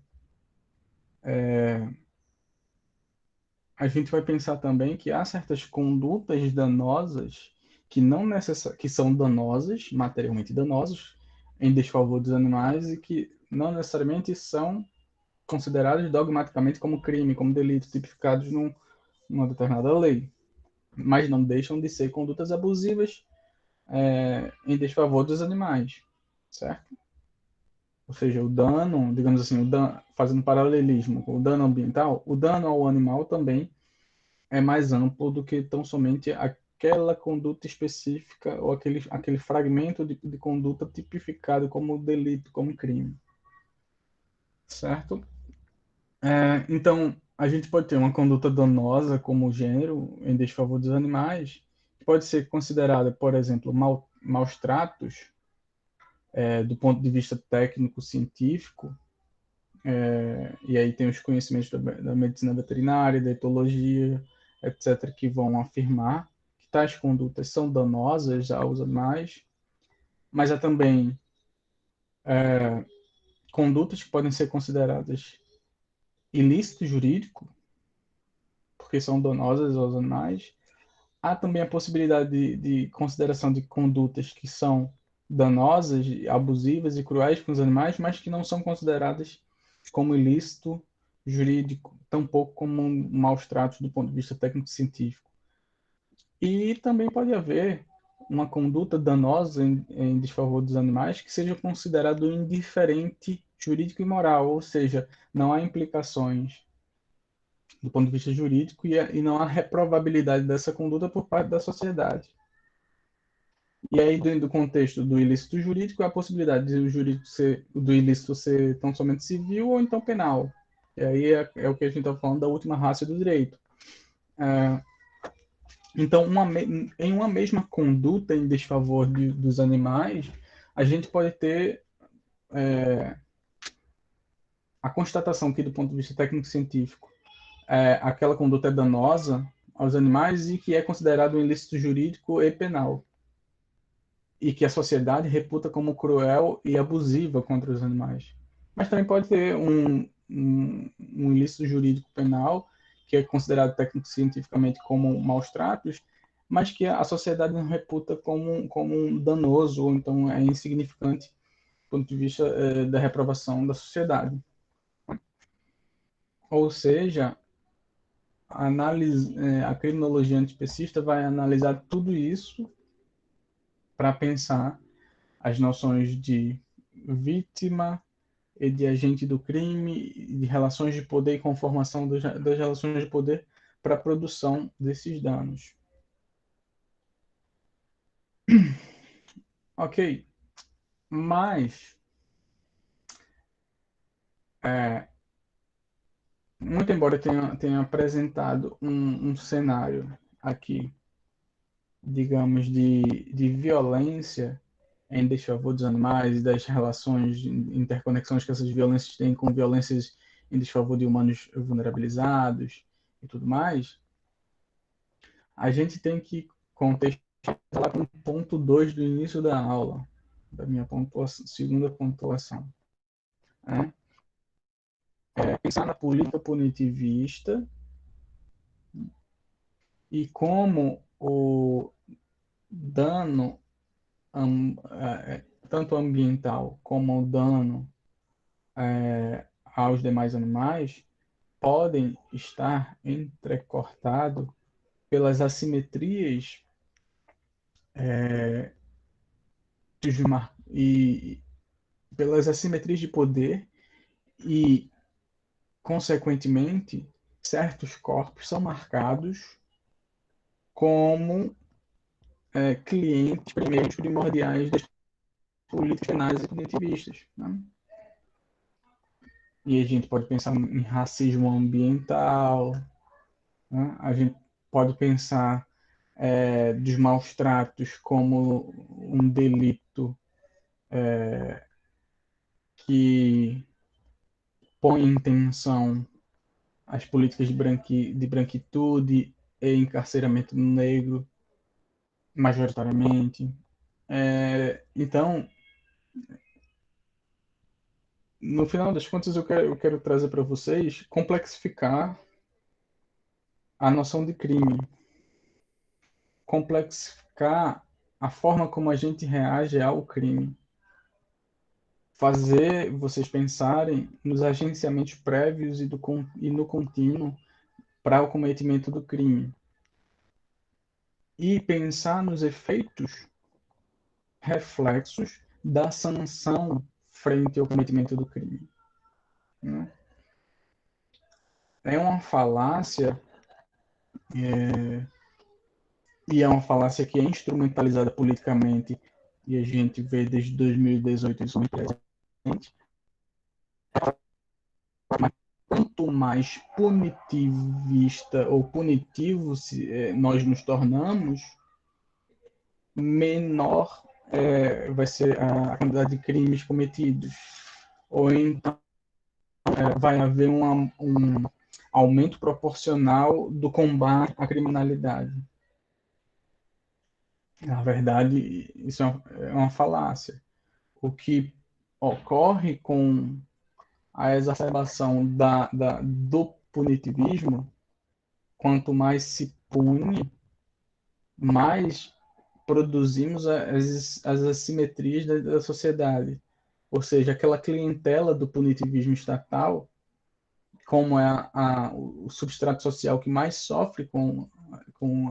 a gente vai pensar também que há certas condutas danosas que são danosas, materialmente danosas, em desfavor dos animais e que não necessariamente são considerados dogmaticamente como crime, como delito, tipificados numa determinada lei, mas não deixam de ser condutas abusivas em desfavor dos animais, certo? Ou seja, o dano, digamos assim, fazendo paralelismo com o dano ambiental, o dano ao animal também é mais amplo do que tão somente aquela conduta específica ou aquele fragmento de conduta tipificado como delito, como crime, certo? Então, a gente pode ter uma conduta danosa como gênero em desfavor dos animais, que pode ser considerada, por exemplo, maus tratos, do ponto de vista técnico-científico, e aí tem os conhecimentos da medicina veterinária, da etologia, etc., que vão afirmar que tais condutas são danosas aos animais, mas há também condutas que podem ser consideradas ilícito jurídico, porque são danosas aos animais. Há também a possibilidade de consideração de condutas que são danosas, abusivas e cruéis com os animais, mas que não são consideradas como ilícito jurídico, tampouco como maus tratos do ponto de vista técnico-científico. E também pode haver uma conduta danosa em desfavor dos animais que seja considerado indiferente jurídico e moral, ou seja, não há implicações do ponto de vista jurídico e não há reprovabilidade dessa conduta por parte da sociedade. E aí, dentro do contexto do ilícito jurídico, há a possibilidade do ilícito ser tão somente civil ou então penal. E aí é o que a gente está falando da última raça do direito. É, então, em uma mesma conduta em desfavor dos animais, a gente pode ter a constatação que, do ponto de vista técnico-científico, aquela conduta é danosa aos animais e que é considerado um ilícito jurídico e penal. E que a sociedade reputa como cruel e abusiva contra os animais. Mas também pode ter um ilícito jurídico penal, que é considerado técnico-cientificamente como maus tratos, mas que a sociedade não reputa como um danoso, ou então é insignificante do ponto de vista da reprovação da sociedade. Ou seja, a criminologia antiespecista vai analisar tudo isso para pensar as noções de vítima e de agente do crime, de relações de poder e conformação das relações de poder para a produção desses danos. Ok, mas, muito embora tenha apresentado um cenário aqui digamos, de violência em desfavor dos animais e das relações, interconexões que essas violências têm com violências em desfavor de humanos vulnerabilizados e tudo mais, a gente tem que contextualizar lá com o ponto 2 do início da aula, da minha segunda pontuação. Né? Pensar na política punitivista e como o dano, tanto ambiental como o dano aos demais animais, podem estar entrecortados pelas assimetrias e pelas assimetrias de poder e, consequentemente, certos corpos são marcados como clientes primordiais das políticas penais e punitivistas. Né? E a gente pode pensar em racismo ambiental, né? A gente pode pensar dos maus tratos como um delito que põe em tensão as políticas de branquitude e encarceramento negro, majoritariamente. Então, no final das contas, eu quero trazer para vocês complexificar a noção de crime, complexificar a forma como a gente reage ao crime, fazer vocês pensarem nos agenciamentos prévios e no contínuo para o cometimento do crime e pensar nos efeitos reflexos da sanção frente ao cometimento do crime. Né? É uma falácia e é uma falácia que é instrumentalizada politicamente e a gente vê desde 2018 isso muito presente. Quanto mais punitivista ou punitivo nós nos tornamos, menor vai ser a quantidade de crimes cometidos. Ou então vai haver um aumento proporcional do combate à criminalidade. Na verdade, isso é uma falácia. O que ocorre com a exacerbação do punitivismo, quanto mais se pune, mais produzimos as assimetrias da sociedade. Ou seja, aquela clientela do punitivismo estatal, como é o substrato social que mais sofre com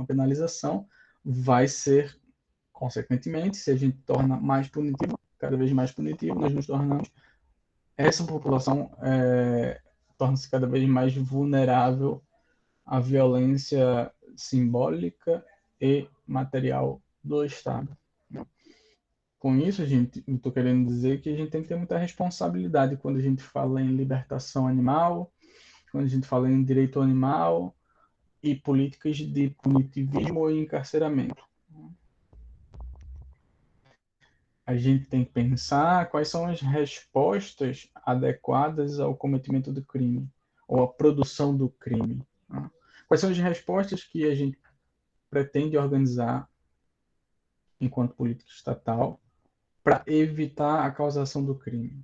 a penalização, vai ser, consequentemente, se a gente torna mais punitivo, cada vez mais punitivo, nós nos tornamos, essa população torna-se cada vez mais vulnerável à violência simbólica e material do Estado. Com isso, eu estou querendo dizer que a gente tem que ter muita responsabilidade quando a gente fala em libertação animal, quando a gente fala em direito animal e políticas de punitivismo e encarceramento. A gente tem que pensar quais são as respostas adequadas ao cometimento do crime ou à produção do crime. Quais são as respostas que a gente pretende organizar enquanto política estatal para evitar a causação do crime.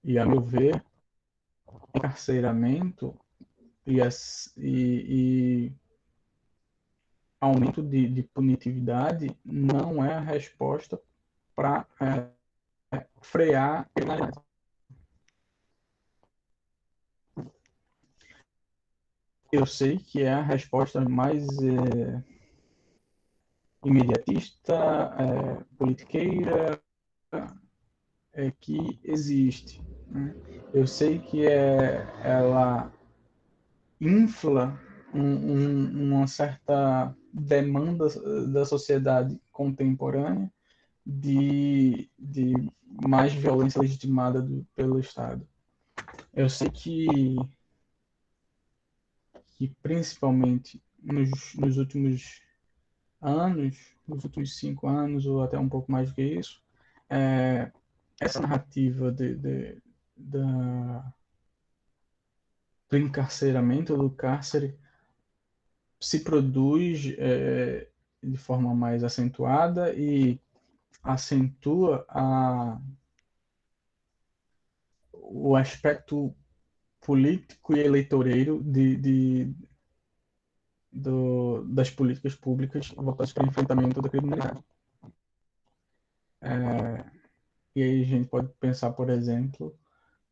E, a meu ver, encarceramento e aumento de punitividade não é a resposta para frear a criminalidade. Eu sei que é a resposta mais imediatista, politiqueira, que existe. Né? Eu sei que ela infla uma certa demanda da sociedade contemporânea de mais violência legitimada pelo Estado. Eu sei que principalmente nos últimos anos, nos últimos 5 anos, ou até um pouco mais do que isso, essa narrativa do encarceramento, do cárcere, se produz de forma mais acentuada e acentua o aspecto político e eleitoreiro das políticas públicas voltadas para o enfrentamento da criminalidade. E aí a gente pode pensar, por exemplo,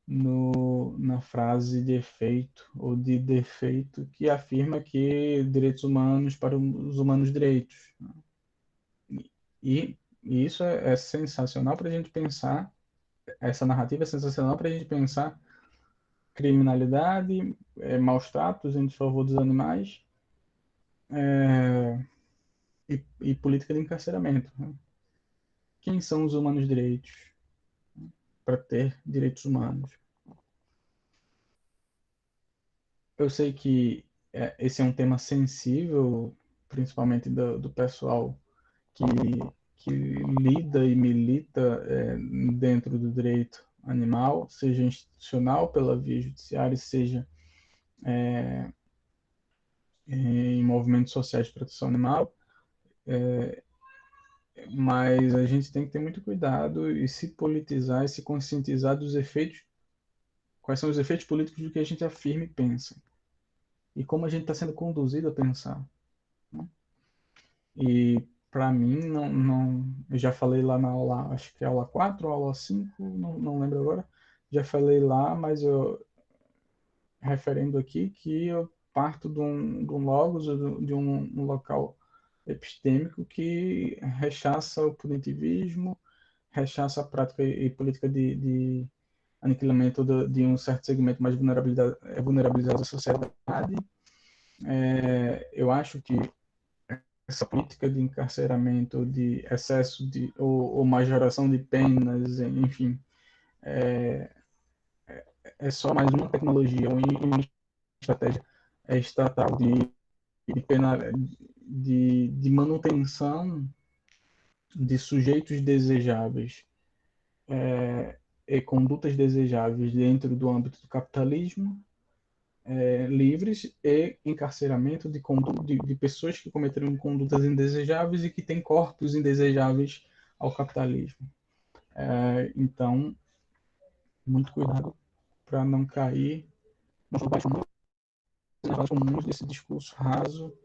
na frase de efeito ou de defeito que afirma que direitos humanos para os humanos direitos. E isso é sensacional para a gente pensar, essa narrativa é sensacional para a gente pensar criminalidade, maus tratos em favor dos animais e política de encarceramento. Né? Quem são os humanos direitos para ter direitos humanos? Eu sei que esse é um tema sensível, principalmente do pessoal que, que lida e milita dentro do direito animal, seja institucional pela via judiciária, seja em movimentos sociais de proteção animal, mas a gente tem que ter muito cuidado e se politizar e se conscientizar dos efeitos, quais são os efeitos políticos do que a gente afirma e pensa, e como a gente está sendo conduzido a pensar. Né? E para mim, eu já falei lá na aula, acho que é aula 4 ou aula 5, não lembro agora, já falei lá, mas eu referendo aqui que eu parto de um logos, de um local epistêmico que rechaça o punitivismo, rechaça a prática e política de aniquilamento de um certo segmento mais vulnerabilizado da sociedade. Eu acho que essa política de encarceramento, de excesso ou majoração de penas, enfim, é só mais uma tecnologia, uma estratégia estatal de manutenção de sujeitos desejáveis e condutas desejáveis dentro do âmbito do capitalismo, livres e encarceramento de pessoas que cometeram condutas indesejáveis e que têm corpos indesejáveis ao capitalismo. Então, muito cuidado para não cair nas comuns desse discurso raso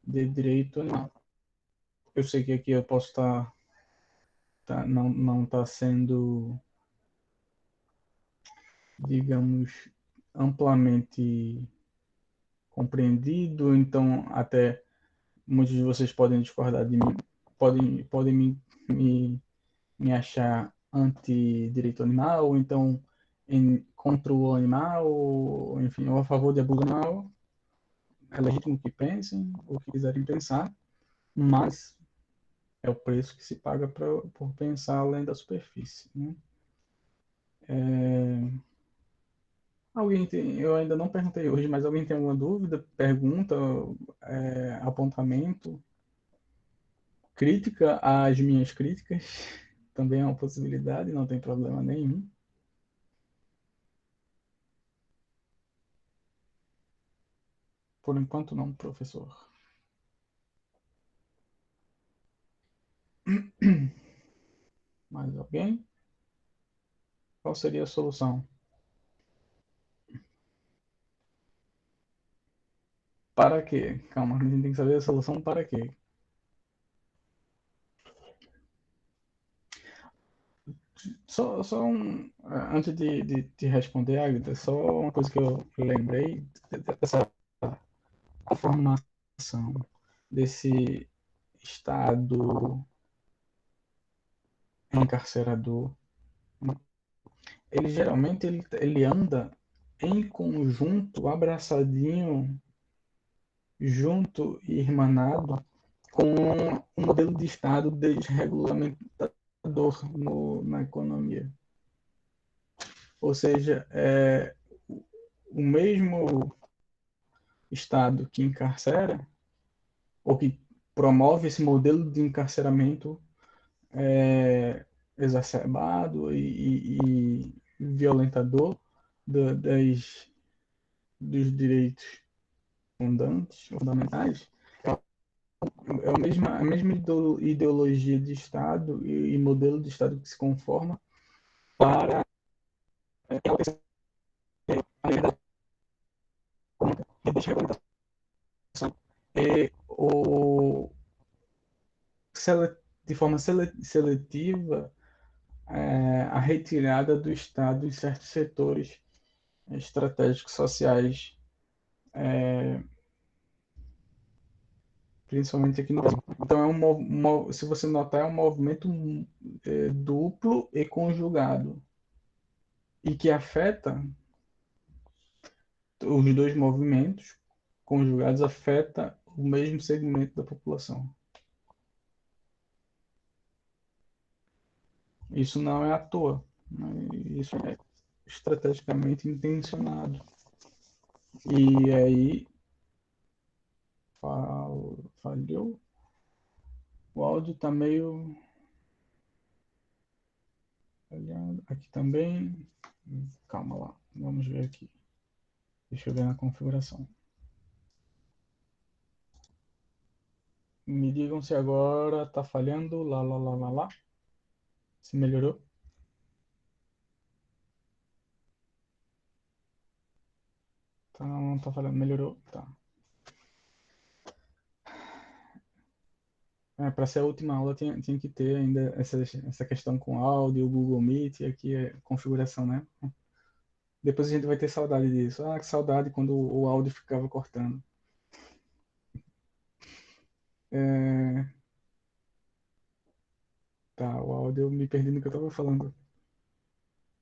de direito animal. Eu sei que aqui eu posso não está sendo, digamos, amplamente compreendido, então até muitos de vocês podem discordar de mim, podem me achar anti-direito animal, ou então contra o animal, ou, enfim, ou a favor de abuso animal. É legítimo que pensem, ou que quiserem pensar, mas é o preço que se paga por pensar além da superfície. Né? Eu ainda não perguntei hoje, mas alguém tem alguma dúvida, pergunta, apontamento, crítica às minhas críticas? Também é uma possibilidade, não tem problema nenhum. Por enquanto não, professor. Mais alguém? Qual seria a solução? Para quê? Calma, a gente tem que saber a solução para quê. Antes de responder, Agatha, só uma coisa que eu lembrei dessa formação desse estado encarcerador. Ele geralmente ele anda em conjunto, abraçadinho, junto e irmanado com um modelo de Estado desregulamentador na economia. Ou seja, o mesmo Estado que encarcera, ou que promove esse modelo de encarceramento exacerbado e violentador das, dos direitos fundamentais, é a mesma ideologia de Estado e modelo de Estado que se conforma para a liberdade e a desregulamentação. O, de forma seletiva a retirada do Estado em certos setores estratégicos sociais, principalmente aqui no Brasil. Então, se você notar, é um movimento duplo e conjugado, e que afeta os dois movimentos conjugados, afeta o mesmo segmento da população. Isso não é à toa, né? Isso é estrategicamente intencionado. E aí, falhou. O áudio está meio falhando. Aqui também. Calma lá, vamos ver aqui. Deixa eu ver na configuração. Me digam se agora está falhando. Lá. Se melhorou? Tá, não tá falhando. Melhorou? Tá. Para ser a última aula, tinha que ter ainda essa questão com áudio, o Google Meet, e aqui é configuração, né? Depois a gente vai ter saudade disso. Ah, que saudade quando o áudio ficava cortando. Tá, o áudio eu me perdi no que eu estava falando.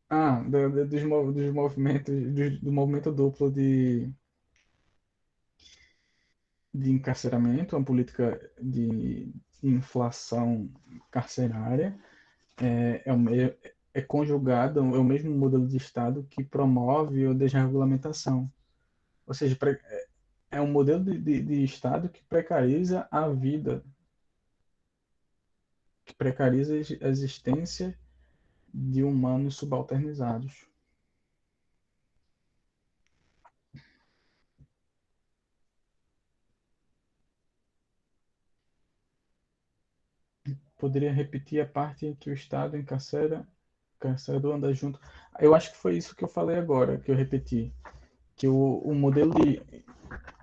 Ah, dos movimentos, do movimento duplo de encarceramento, uma política de inflação carcerária, é, é, o me- é conjugado, é o mesmo modelo de Estado que promove a desregulamentação. Ou seja, é um modelo de Estado que precariza a vida, que precariza a existência de humanos subalternizados. Poderia repetir a parte em que o Estado encarcera, encarcerador anda junto. Eu acho que foi isso que eu falei agora, que eu repeti, que o modelo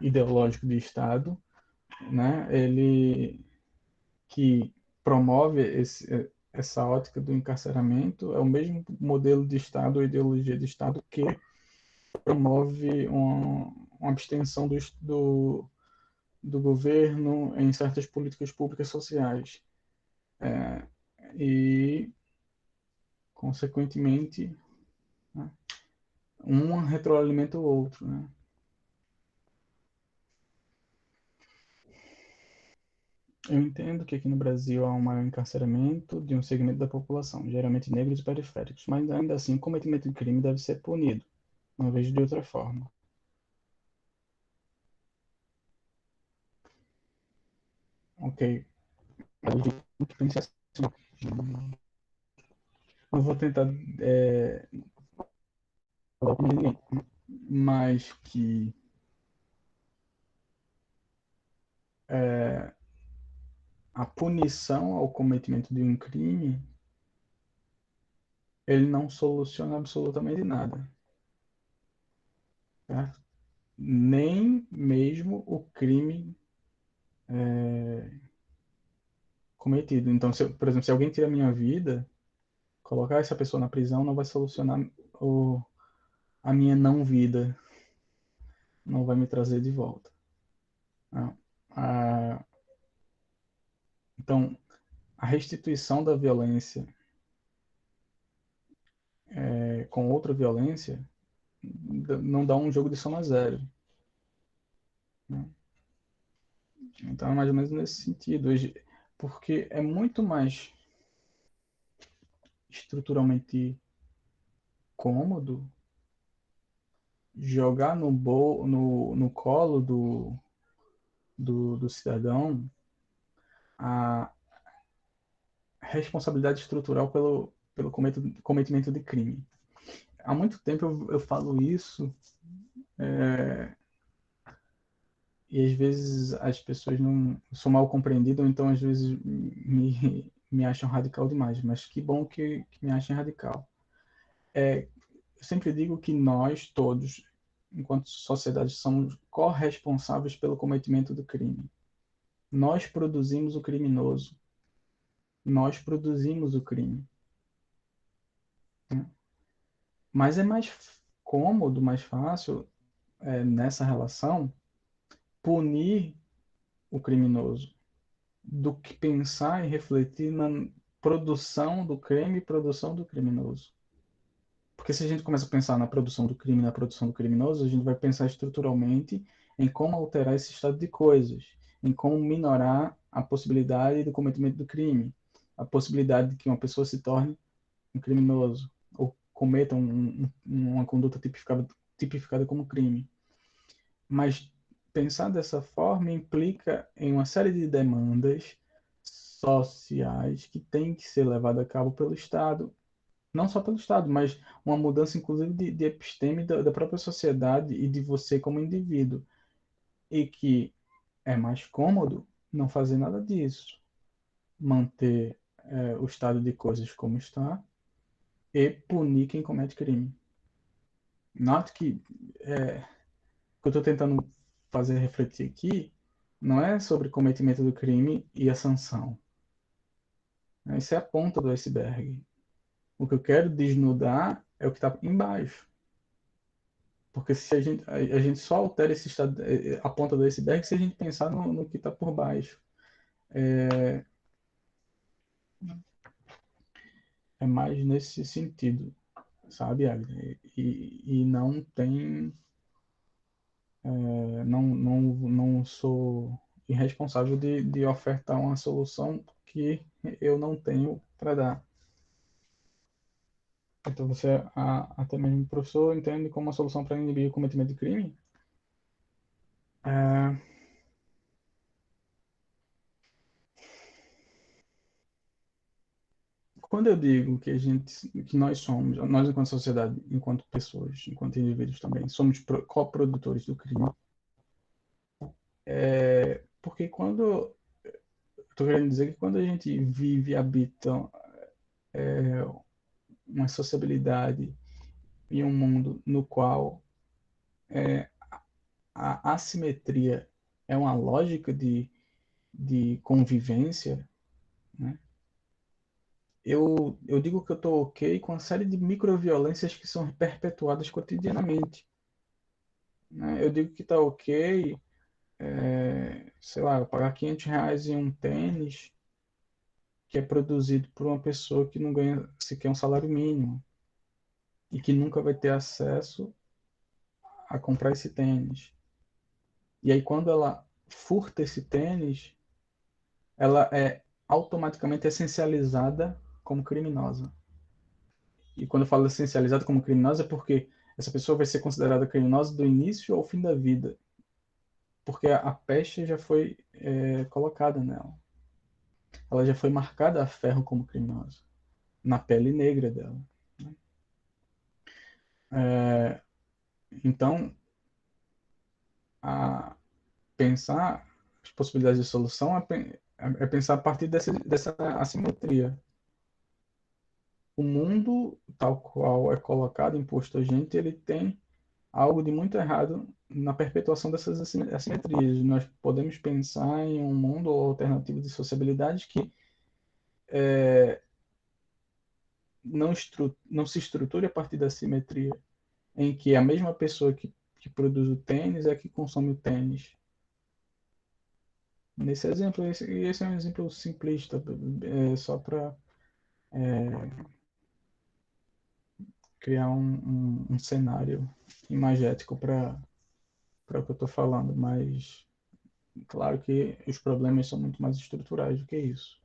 ideológico de Estado, né, ele que promove essa ótica do encarceramento é o mesmo modelo de Estado ou ideologia de Estado que promove uma abstenção do governo em certas políticas públicas sociais. E, consequentemente, né, um retroalimenta o outro. Né? Eu entendo que aqui no Brasil há um maior encarceramento de um segmento da população, geralmente negros e periféricos, mas ainda assim o cometimento de crime deve ser punido, uma vez de outra forma. Ok, eu que pensar assim. Não vou tentar falar com ninguém, mas que a punição ao cometimento de um crime, ele não soluciona absolutamente nada, certo? Nem mesmo o crime cometido. Então, por exemplo, se alguém tira a minha vida, colocar essa pessoa na prisão não vai solucionar a minha não vida, não vai me trazer de volta. Né? Ah, então, a restituição da violência com outra violência não dá um jogo de soma zero. Né? Então, é mais ou menos nesse sentido. Porque é muito mais estruturalmente cômodo jogar no colo do cidadão a responsabilidade estrutural pelo cometimento de crime. Há muito tempo eu falo isso, e às vezes as pessoas não são mal compreendidas, ou então às vezes me acham radical demais, mas que bom que me achem radical. Eu sempre digo que nós todos, enquanto sociedade, somos corresponsáveis pelo cometimento do crime. Nós produzimos o criminoso. Nós produzimos o crime. Né? Mas é mais cômodo, mais fácil, nessa relação, punir o criminoso do que pensar e refletir na produção do crime e produção do criminoso. Porque se a gente começa a pensar na produção do crime, na produção do criminoso, a gente vai pensar estruturalmente em como alterar esse estado de coisas, em como minorar a possibilidade do cometimento do crime, a possibilidade de que uma pessoa se torne um criminoso ou cometa uma conduta tipificada como crime. Mas pensar dessa forma implica em uma série de demandas sociais que têm que ser levadas a cabo pelo Estado, não só pelo Estado, mas uma mudança, inclusive, de episteme da própria sociedade e de você como indivíduo. E que é mais cômodo não fazer nada disso, manter o estado de coisas como está e punir quem comete crime. Note que o que eu estou tentando fazer refletir aqui não é sobre cometimento do crime e a sanção. Isso é a ponta do iceberg. O que eu quero desnudar é o que está embaixo. Porque se a gente só altera esse estado, a ponta do iceberg se a gente pensar no que está por baixo. É mais nesse sentido, sabe, Agnes? E não tem. Não sou irresponsável de ofertar uma solução que eu não tenho para dar. Então você, até mesmo professor, entende como uma solução para inibir o cometimento de crime? É, quando eu digo que nós somos, nós enquanto sociedade, enquanto pessoas, enquanto indivíduos também, somos coprodutores do crime, porque quando, estou querendo dizer que quando a gente vive e habita uma sociabilidade e um mundo no qual a assimetria é uma lógica de convivência, né? Eu digo que eu estou ok com uma série de microviolências que são perpetuadas cotidianamente. Né? Eu digo que está ok, sei lá, eu pagar R$ 500 em um tênis que é produzido por uma pessoa que não ganha sequer um salário mínimo e que nunca vai ter acesso a comprar esse tênis. E aí, quando ela furta esse tênis, ela é automaticamente essencializada como criminosa. E quando eu falo essencializada como criminosa é porque essa pessoa vai ser considerada criminosa do início ao fim da vida, porque a peste já foi colocada nela. Ela já foi marcada a ferro como criminosa, na pele negra dela. Né? Então, a pensar as possibilidades de solução é pensar a partir dessa assimetria. O mundo, tal qual é colocado, imposto a gente, ele tem algo de muito errado na perpetuação dessas assimetrias. Nós podemos pensar em um mundo alternativo de sociabilidade que não se estruture a partir da simetria, em que a mesma pessoa que produz o tênis é que consome o tênis. Nesse exemplo, esse é um exemplo simplista, só para criar um cenário imagético para o que eu estou falando, mas claro que os problemas são muito mais estruturais do que isso.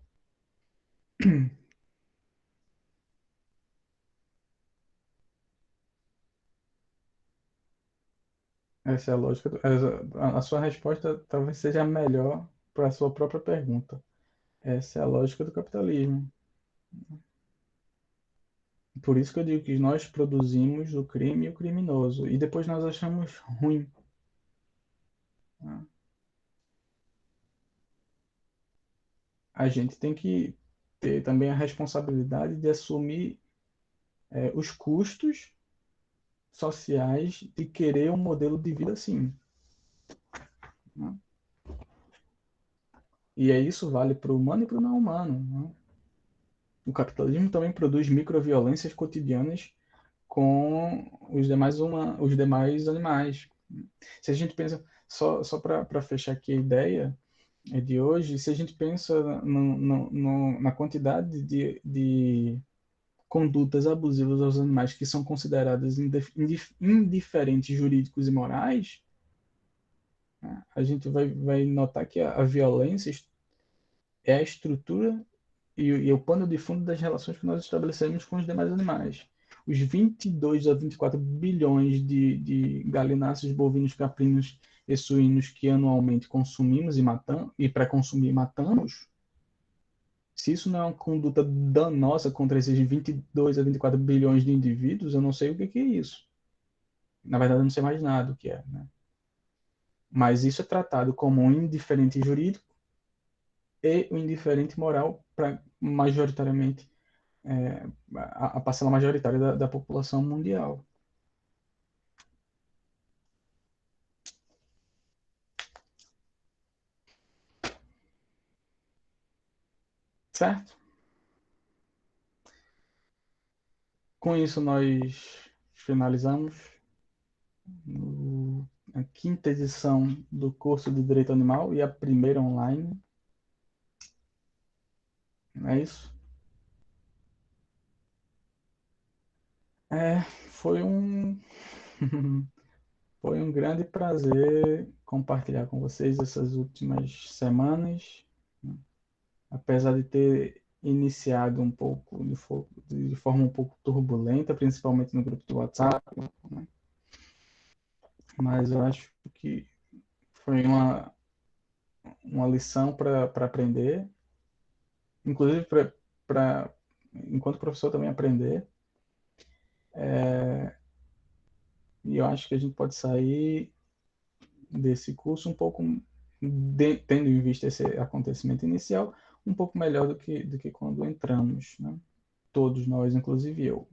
Essa é a lógica. A sua resposta talvez seja melhor para a sua própria pergunta. Essa é a lógica do capitalismo. Por isso que eu digo que nós produzimos o crime e o criminoso, e depois nós achamos ruim, né? A gente tem que ter também a responsabilidade de assumir os custos sociais de querer um modelo de vida assim, né? E é isso vale para o humano e para o não humano, né? O capitalismo também produz microviolências cotidianas com os demais animais. Se a gente pensa, só para fechar aqui a ideia de hoje, se a gente pensa na quantidade de condutas abusivas aos animais que são consideradas indiferentes jurídicos e morais, né, a gente vai notar que a violência é a estrutura e o pano de fundo das relações que nós estabelecemos com os demais animais. Os 22 a 24 bilhões de galináceos, bovinos, caprinos e suínos que anualmente consumimos e para consumir matamos, se isso não é uma conduta danosa contra esses 22 a 24 bilhões de indivíduos, eu não sei o que é isso. Na verdade, eu não sei mais nada o que é, né? Mas isso é tratado como um indiferente jurídico e um indiferente moral para majoritariamente a parcela majoritária da população mundial. Certo? Com isso, nós finalizamos a quinta edição do curso de Direito Animal e a primeira online. Não é isso? Foi um, foi um grande prazer compartilhar com vocês essas últimas semanas, apesar de ter iniciado um pouco de forma um pouco turbulenta, principalmente no grupo do WhatsApp, né? Mas eu acho que foi uma lição para aprender, inclusive para, enquanto professor, também aprender. E eu acho que a gente pode sair desse curso um pouco, tendo em vista esse acontecimento inicial, um pouco melhor do que quando entramos, né? Todos nós, inclusive eu.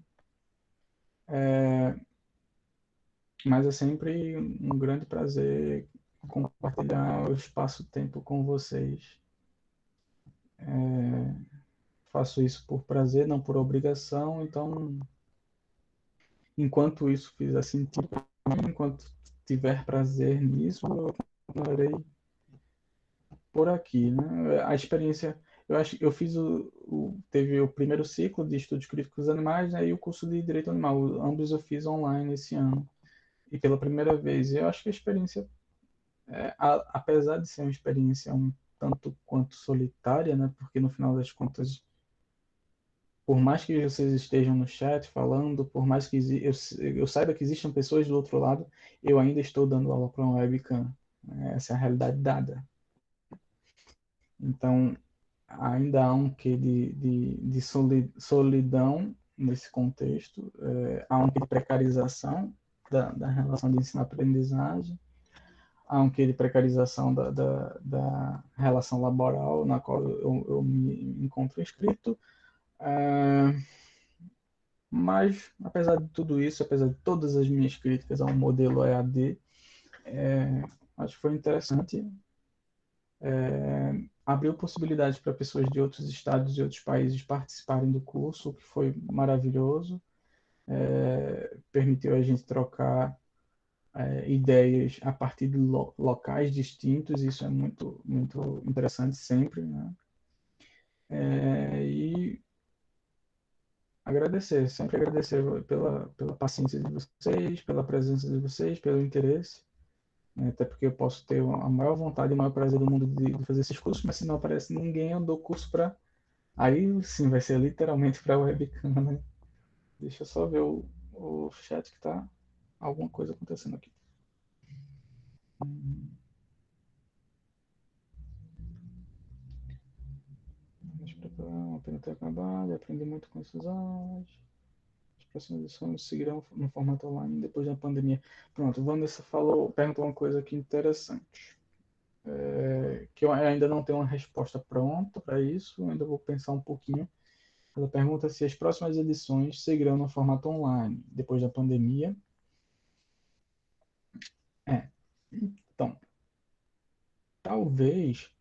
Mas é sempre um grande prazer compartilhar o espaço-tempo com vocês. Faço isso por prazer, não por obrigação, então, enquanto isso fizer sentido para mim, enquanto tiver prazer nisso, eu continuarei por aqui, né? A experiência, eu acho, eu fiz teve o primeiro ciclo de estudos críticos animais, né, e o curso de direito animal, ambos eu fiz online esse ano e pela primeira vez. Eu acho que a experiência, apesar de ser uma experiência um tanto quanto solitária, né, porque no final das contas, por mais que vocês estejam no chat falando, por mais que eu saiba que existam pessoas do outro lado, eu ainda estou dando aula para uma webcam, né? Essa é a realidade dada. Então, ainda há um quê de solidão nesse contexto, há um quê de precarização da relação de ensino-aprendizagem, há um quê de precarização da relação laboral na qual eu me encontro inscrito, mas, apesar de tudo isso, apesar de todas as minhas críticas ao modelo EAD, acho que foi interessante, abriu possibilidades para pessoas de outros estados e outros países participarem do curso, o que foi maravilhoso. Permitiu a gente trocar ideias a partir de locais distintos, isso é muito, muito interessante sempre, né? E agradecer, sempre agradecer pela paciência de vocês, pela presença de vocês, pelo interesse, né? Até porque eu posso ter a maior vontade e o maior prazer do mundo de fazer esses cursos, mas se não aparece ninguém, eu dou curso para. Aí sim, vai ser literalmente para webcam, né? Deixa eu só ver o chat que tá alguma coisa acontecendo aqui. Mas preparar uma pena ter acabado, aprendi muito com essas aulas. As próximas lições seguirão no formato online depois da pandemia. Pronto, o Vanessa perguntou uma coisa aqui interessante. Que eu ainda não tenho uma resposta pronta para isso, ainda vou pensar um pouquinho. Ela pergunta se as próximas edições seguirão no formato online depois da pandemia. Então, talvez,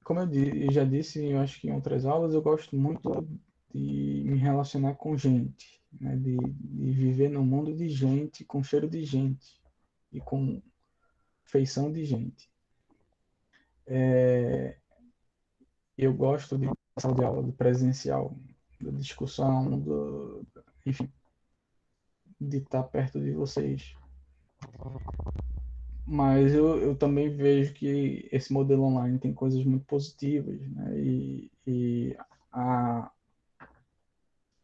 como eu já disse, eu acho que em outras aulas eu gosto muito de me relacionar com gente, né? De viver num mundo de gente, com cheiro de gente e com feição de gente. Eu gosto de sala de aula, do presencial, da discussão, enfim, de estar perto de vocês. Mas eu também vejo que esse modelo online tem coisas muito positivas, né? E há,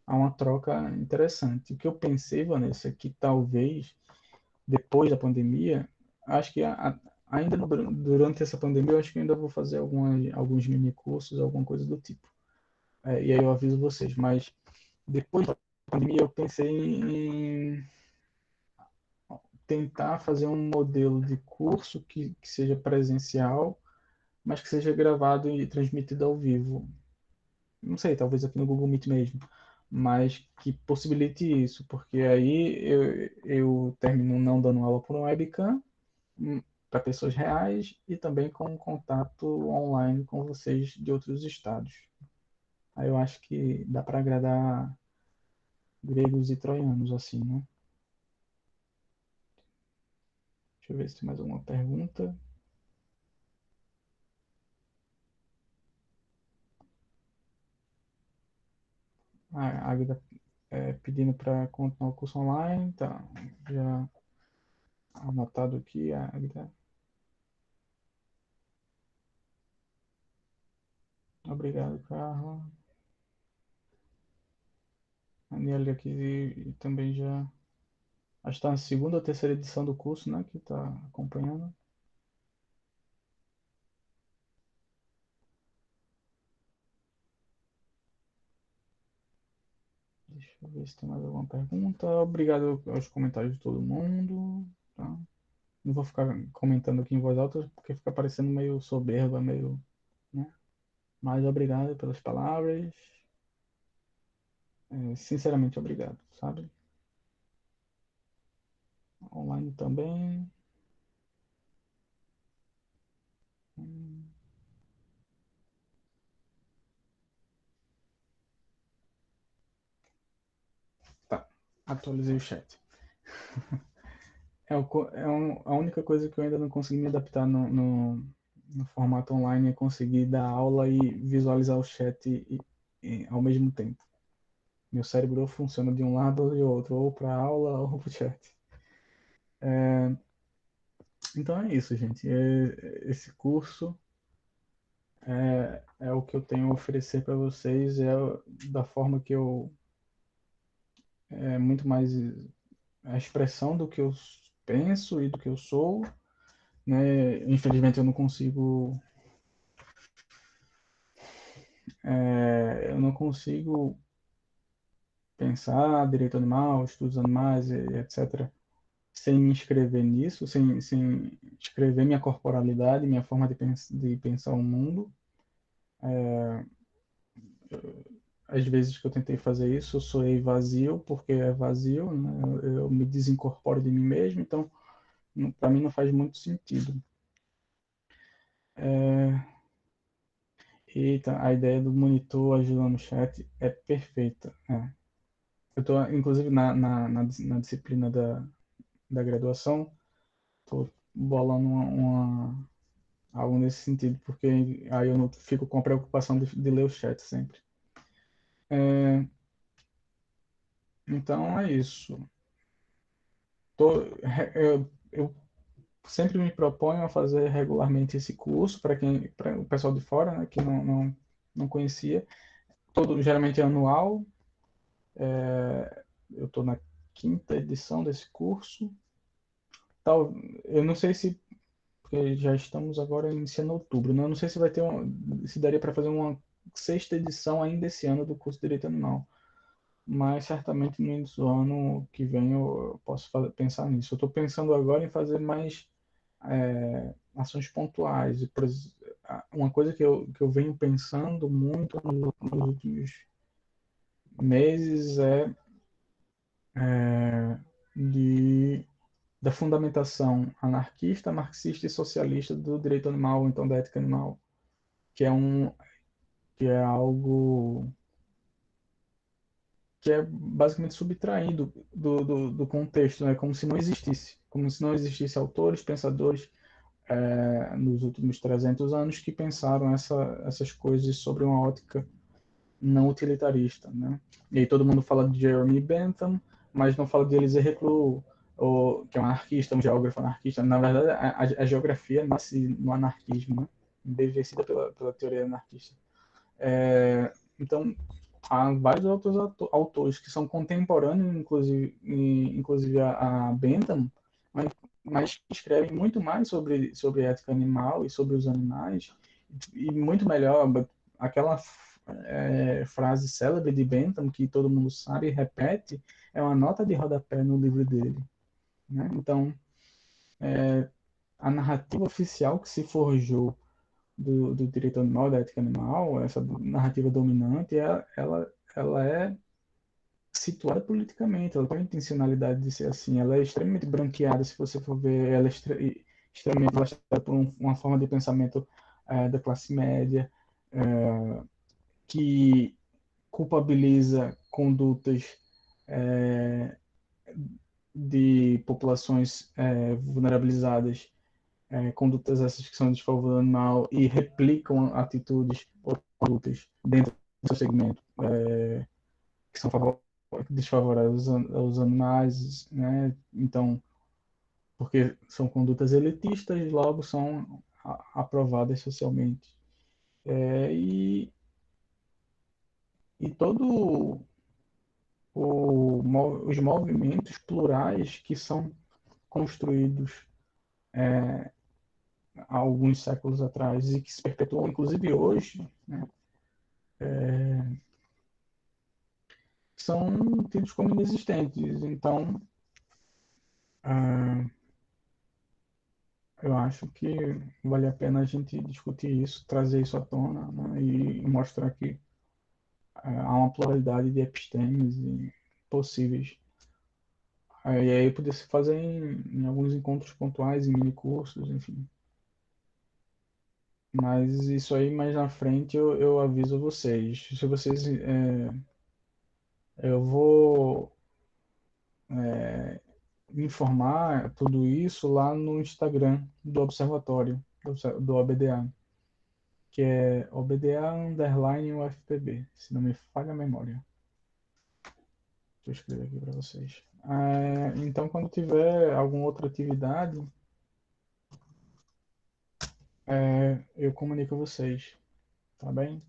há uma troca interessante. O que eu pensei, Vanessa, é que talvez depois da pandemia, acho que ainda durante essa pandemia, eu acho que ainda vou fazer alguns mini cursos, alguma coisa do tipo. E aí eu aviso vocês. Mas depois da pandemia, eu pensei em tentar fazer um modelo de curso que seja presencial, mas que seja gravado e transmitido ao vivo. Não sei, talvez aqui no Google Meet mesmo, mas que possibilite isso, porque aí eu termino não dando aula por um webcam para pessoas reais e também com contato online com vocês de outros estados. Aí eu acho que dá para agradar gregos e troianos assim, né? Deixa eu ver se tem mais alguma pergunta. A Águida pedindo para continuar o curso online, tá? Já anotado aqui, a Águida. Obrigado, Carla. A Nelly aqui também já. Acho que está na segunda ou terceira edição do curso, né? Que está acompanhando. Deixa eu ver se tem mais alguma pergunta. Obrigado aos comentários de todo mundo. Tá? Não vou ficar comentando aqui em voz alta, porque fica parecendo meio soberba, meio. Né? Mas obrigado pelas palavras. Sinceramente, obrigado, sabe? Online também. Hum, Tá, atualizei o chat. A única coisa que eu ainda não consegui me adaptar no formato online é conseguir dar aula e visualizar o chat ao mesmo tempo. Meu cérebro ou funciona de um lado ou de outro, ou para aula ou para o chat. Então é isso, gente. Esse curso é o que eu tenho a oferecer para vocês, da forma que eu. É muito mais a expressão do que eu penso e do que eu sou, né? Infelizmente eu não consigo eu não consigo pensar direito animal, estudos animais, etc., sem me inscrever nisso, sem escrever minha corporalidade, minha forma de pensar o mundo. Às vezes que eu tentei fazer isso, eu soei vazio, porque é vazio, né? Eu me desincorporo de mim mesmo, então para mim não faz muito sentido. Eita, a ideia do monitor ajudando no chat é perfeita. Eu estou, inclusive, na disciplina da graduação, estou bolando algo nesse sentido, porque aí eu não fico com a preocupação de ler o chat sempre. Então é isso. Eu sempre me proponho a fazer regularmente esse curso para o pessoal de fora, né, que não conhecia. Geralmente é anual. Eu estou na quinta edição desse curso. Tal, eu não sei porque já estamos agora iniciando outubro, né? Eu não sei se vai ter se daria para fazer uma sexta edição ainda esse ano do curso de Direito Animal, mas certamente no início do ano que vem eu posso pensar nisso. Eu estou pensando agora em fazer mais ações pontuais. E, uma coisa que eu venho pensando muito nos últimos meses de, da fundamentação anarquista, marxista e socialista do direito animal, então da ética animal, que é que é algo que é basicamente subtraído do contexto, né? Como se não existisse autores, pensadores nos últimos 300 anos que pensaram essas coisas sobre uma ótica não utilitarista, né? E aí todo mundo fala de Jeremy Bentham, mas não fala de Elisée Reclus, que é um anarquista, um geógrafo anarquista. Na verdade, a geografia nasce no anarquismo, né? Embevecida pela teoria anarquista. Então, há vários outros autores que são contemporâneos, inclusive a Bentham, mas que escrevem muito mais sobre ética animal e sobre os animais, e muito melhor. Aquela frase célebre de Bentham, que todo mundo sabe e repete, é uma nota de rodapé no livro dele. Né? Então, a narrativa oficial que se forjou do direito animal, da ética animal, essa narrativa dominante, ela é situada politicamente, ela tem a intencionalidade de ser assim, ela é extremamente branqueada, se você for ver, ela é extremamente lascada por uma forma de pensamento da classe média, que culpabiliza condutas de populações vulnerabilizadas, condutas essas que são desfavoráveis ao animal e replicam atitudes ou condutas dentro do seu segmento que são desfavoráveis aos animais, né? Então, porque são condutas elitistas, logo são aprovadas socialmente. É, e, e todo os movimentos plurais que são construídos há alguns séculos atrás e que se perpetuam inclusive hoje, né, são tidos como inexistentes. Então, eu acho que vale a pena a gente discutir isso, trazer isso à tona, né, e mostrar que há uma pluralidade de epistemes possíveis. E aí poder se fazer em alguns encontros pontuais, em mini cursos, enfim. Mas isso aí mais na frente eu aviso vocês. Se vocês. Eu vou informar tudo isso lá no Instagram do Observatório, do OBDA, que é OBDA_UFPB, se não me falha a memória. Deixa eu escrever aqui para vocês. Então, quando tiver alguma outra atividade, eu comunico a vocês, tá bem?